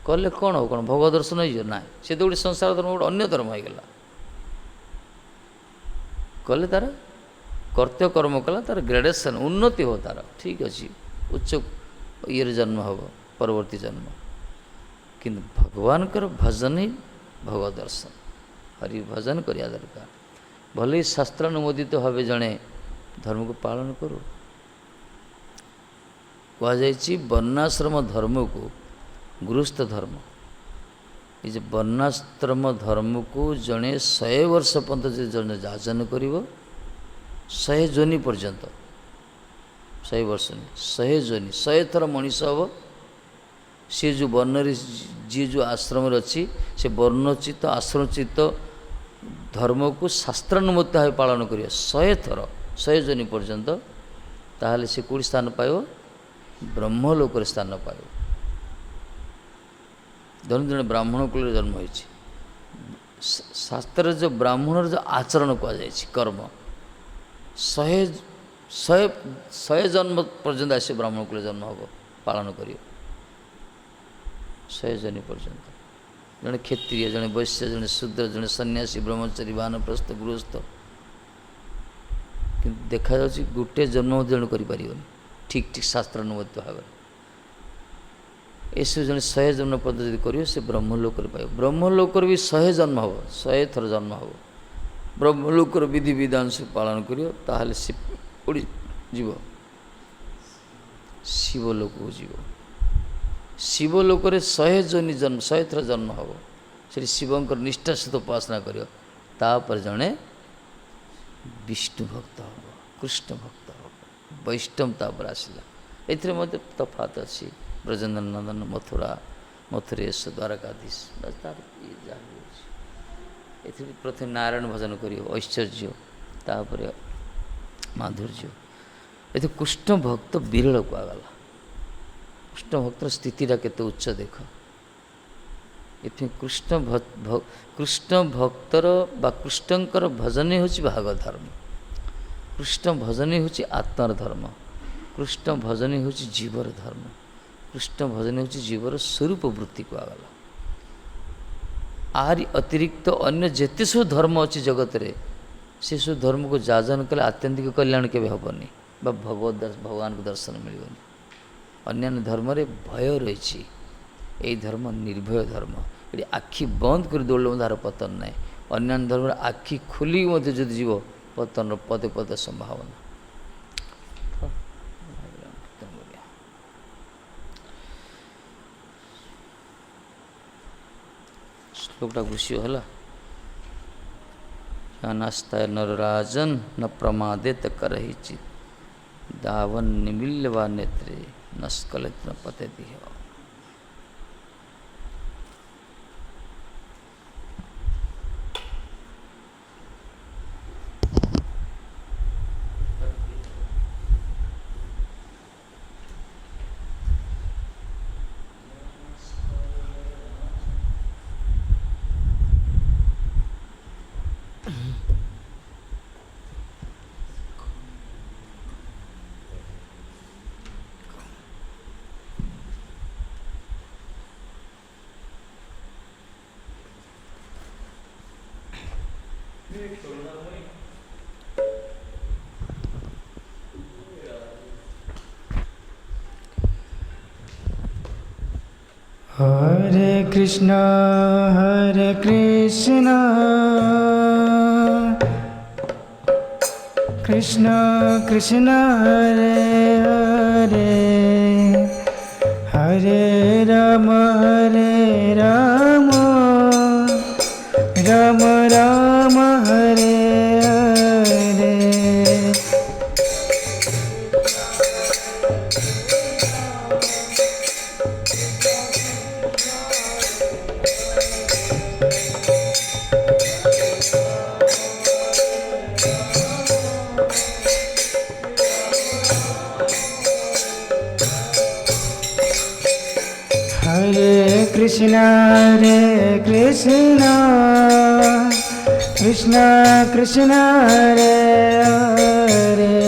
कले कौन हो कौन भगवत दर्शन हो ना से तो गोटे संसार धर्म गोटे अन्य धर्म होगा कले तार कर्तव्य कर्म कला तार ग्रेडेसन उन्नति हो तार ठीक अच्छे उच्च ये जन्म हम परवर्ती जन्म कि भगवान कर भजन ही भगवत दर्शन हरि भजन करिया दरकार भले शास्त्र अनुमोदित भाव जड़े धर्म को पालन करो कहुई वर्णाश्रम धर्म को गृहस्थ धर्म ये वर्णाश्रम धर्म को जड़े 100 वर्ष पर्यंत जड़े जाचन कर 100 जोनि पर्यंत 100 वर्ष नहीं 100 जोनि 100 थर मनीष हम सी जो वर्ण जी जो आश्रम अच्छी से वर्णचित आश्रमचित धर्म को शास्त्रानुमत भाव पालन कर 100 थर 100 जोनि पर्यंत ताहले से कौटी स्थान पाइब ब्रह्मलोक स्थान पाइब धन जन ब्राह्मण कुल जन्म हो शास्त्र जो ब्राह्मण जो आचरण कहुई कर्म 100 जन्म पर्यंत आस ब्राह्मण कुल जन्म हम पालन कर 100 जोनि पर्यंत जड़े क्षत्रिय जड़े वैश्य जड़े शूद्र जड़े सन्यासी ब्रह्मचारी वानप्रस्थ गृहस्थ कि देखा गोटे जन्म जन कर ठीक ठीक शास्त्र अनुमत भाव ऐसे जन 100 जन्म पद कर से ब्रह्मलोक पाइब ब्रह्मलोक भी 100 जन्म हम 100 थर जन्म हम ब्रह्मलोक विधि विधान से पालन कर सी उड़ी जीव शिवलोक को जीव शिवलोक 100 जोनि जन्म 100 थर जन्म हम से शिवंकर निष्ठा सहित उपासना कर जड़े विष्णु भक्त हम कृष्ण भक्त हम वैष्णव तापर आसला ये तफात अच्छी ब्रजेन्द्र नंदन मथुरा मथुरेश द्वारकाधीश बस तार ये प्रथम नारायण भजन कर ऐश्वर्य तापर माधुर्य ये कृष्ण भक्त विरल कहगला कृष्ण भक्तर स्थितिटा केते उच्च देख ये कृष्ण भक्तर बा कृष्णकर भजन ही हूँ भागवत धर्म कृष्ण भजन ही हूँ आत्मार धर्म कृष्ण भजन ही हूँ जीवर धर्म कृष्ण भजन हूँ जीवर स्वरूप वृत्ति कहगला आरि अतिरिक्त अन्य जेते सब धर्म अच्छी जगत रे से सब धर्म को जाजन कले आत्यंतिक कल्याण के हेनी भगवान को दर्शन मिलनी अन्य धर्म रे भय रही यही धर्म निर्भय धर्म ये आखि बंद कर दौड़ तार पतन ना अन्य धर्म आखि खोलिक जो जीव पतन पदे पदे संभावना श्लोकटा घुषियो है नास्ता नरराजन न प्रमादेत करही चित दावन निमिल्य व नेत्रे न स्खलित न पतति है Hi. कृष्ण कृष्ण कृष्ण हरे हरे हरे राम राम राम हरे हरे। हरे कृष्ण कृष्ण कृष्ण हरे हरे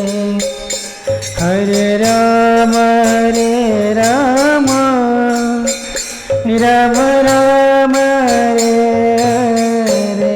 हरे राम राम राम हरे हरे।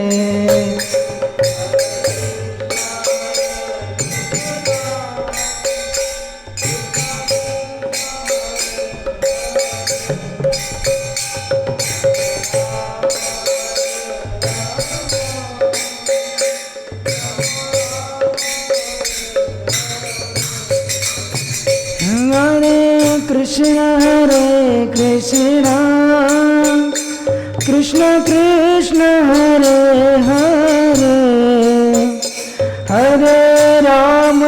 हरे कृष्ण कृष्ण कृष्ण हरे हरे हरे राम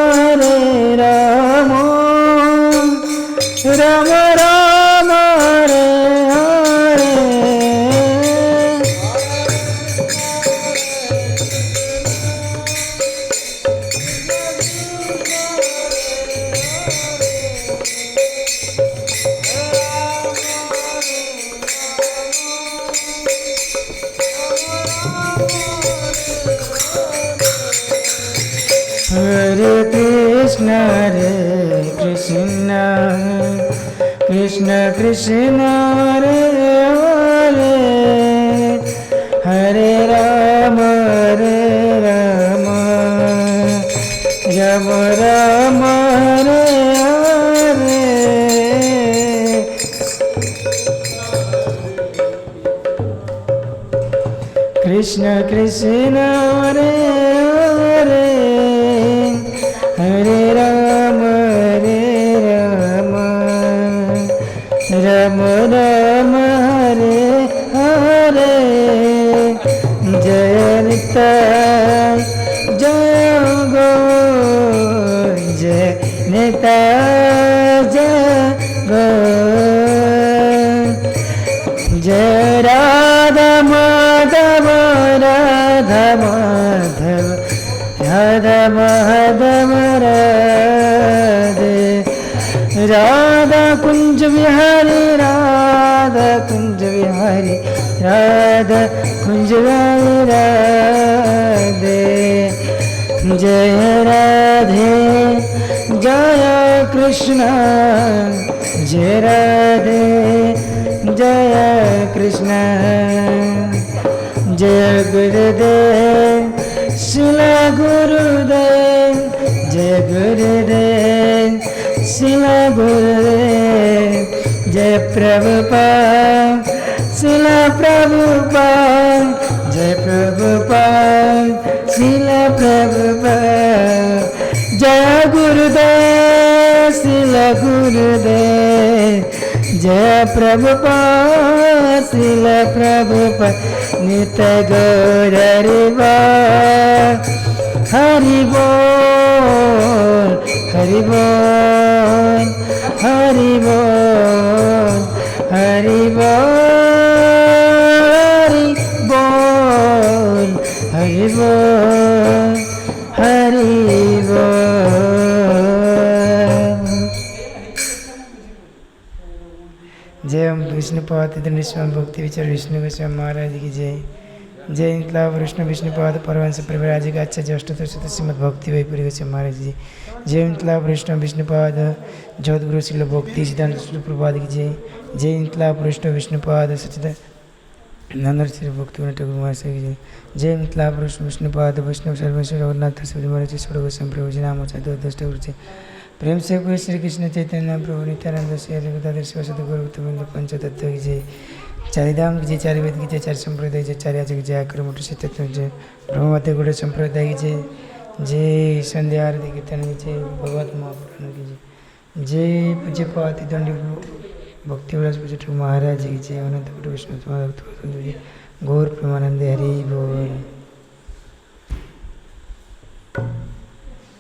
राम राम हरे हरे। हरे कृष्ण कृष्ण कृष्ण हरे हरे हरे राम राम राम हरे हरे। कृष्ण कृष्ण हरे हरे हरे राम राम राम हरे हरे। जय निताय जय गो जय निताय जय गो जय राधा माधव राधा माधव राधा माधव राधे राधा कुंज बिहारी राधा कुंज बिहारी राधा कुंज बिहारी राधे। जय राधे जय कृष्ण जय राधे जय कृष्ण। जय गुरुदेव शिला गुरुदेव जय गुरुदेव शिला गुरुदेव। जय प्रभुपाद शिला प्रभुपाद जय प्रभुपाद शिला प्रभुपाद। जय गुरुदेव शिला गुरुदेव जय प्रभुपाद शिला प्रभुपाद। नित्य गौर हरि बोल हरि बोल हरि बोल हरि बोल हरि बोल हरि बोल। जय हम विष्णुपाद भक्ति विचार विष्णु गोस्वामी महाराज की जय। जय इंकलाब विष्णुपाद परमहंस परिव्राज का अच्छा जय अष्टोत्तर श्रीमद् भक्ति वैपुरी गोस्वामी महाराज जी। जय इंकलाब विष्णुपाद जगद्गुरु श्रील भक्ति सिद्धांत प्रभुपाद की जय। जय इंकलाब विष्णुपाद सच्चिदानंद श्री भक्ति ठाकुर महाराज की जय। जय इंकलाब विष्णुपाद वैष्णव सर्वेश्वर रघुनाथ श्री महाराज छोड़ गोस्वामी प्रभु जी नाम दृष्ट प्रेम से कोई श्री कृष्ण चैतन्य प्रभु नित्यानंद श्री हरिदास शिव सदगुरु पंचतत्व की जय। चारिधाम की जय, चारि वेद की जय, चारि संप्रदाय की जय, चारि आचार्य की जय, आकर मोटर से तत्व जय, ब्रह्मवादी गुड़ संप्रदाय की जय, जय संध्या आरती कीर्तन की जय, भगवत महापुराण की जय, जय पूज्य पाति दंडी भक्ति विलास पूज्य महाराज की जय, अनंत कोटि विष्णु जय, गौर प्रेमानंद हरि बोल।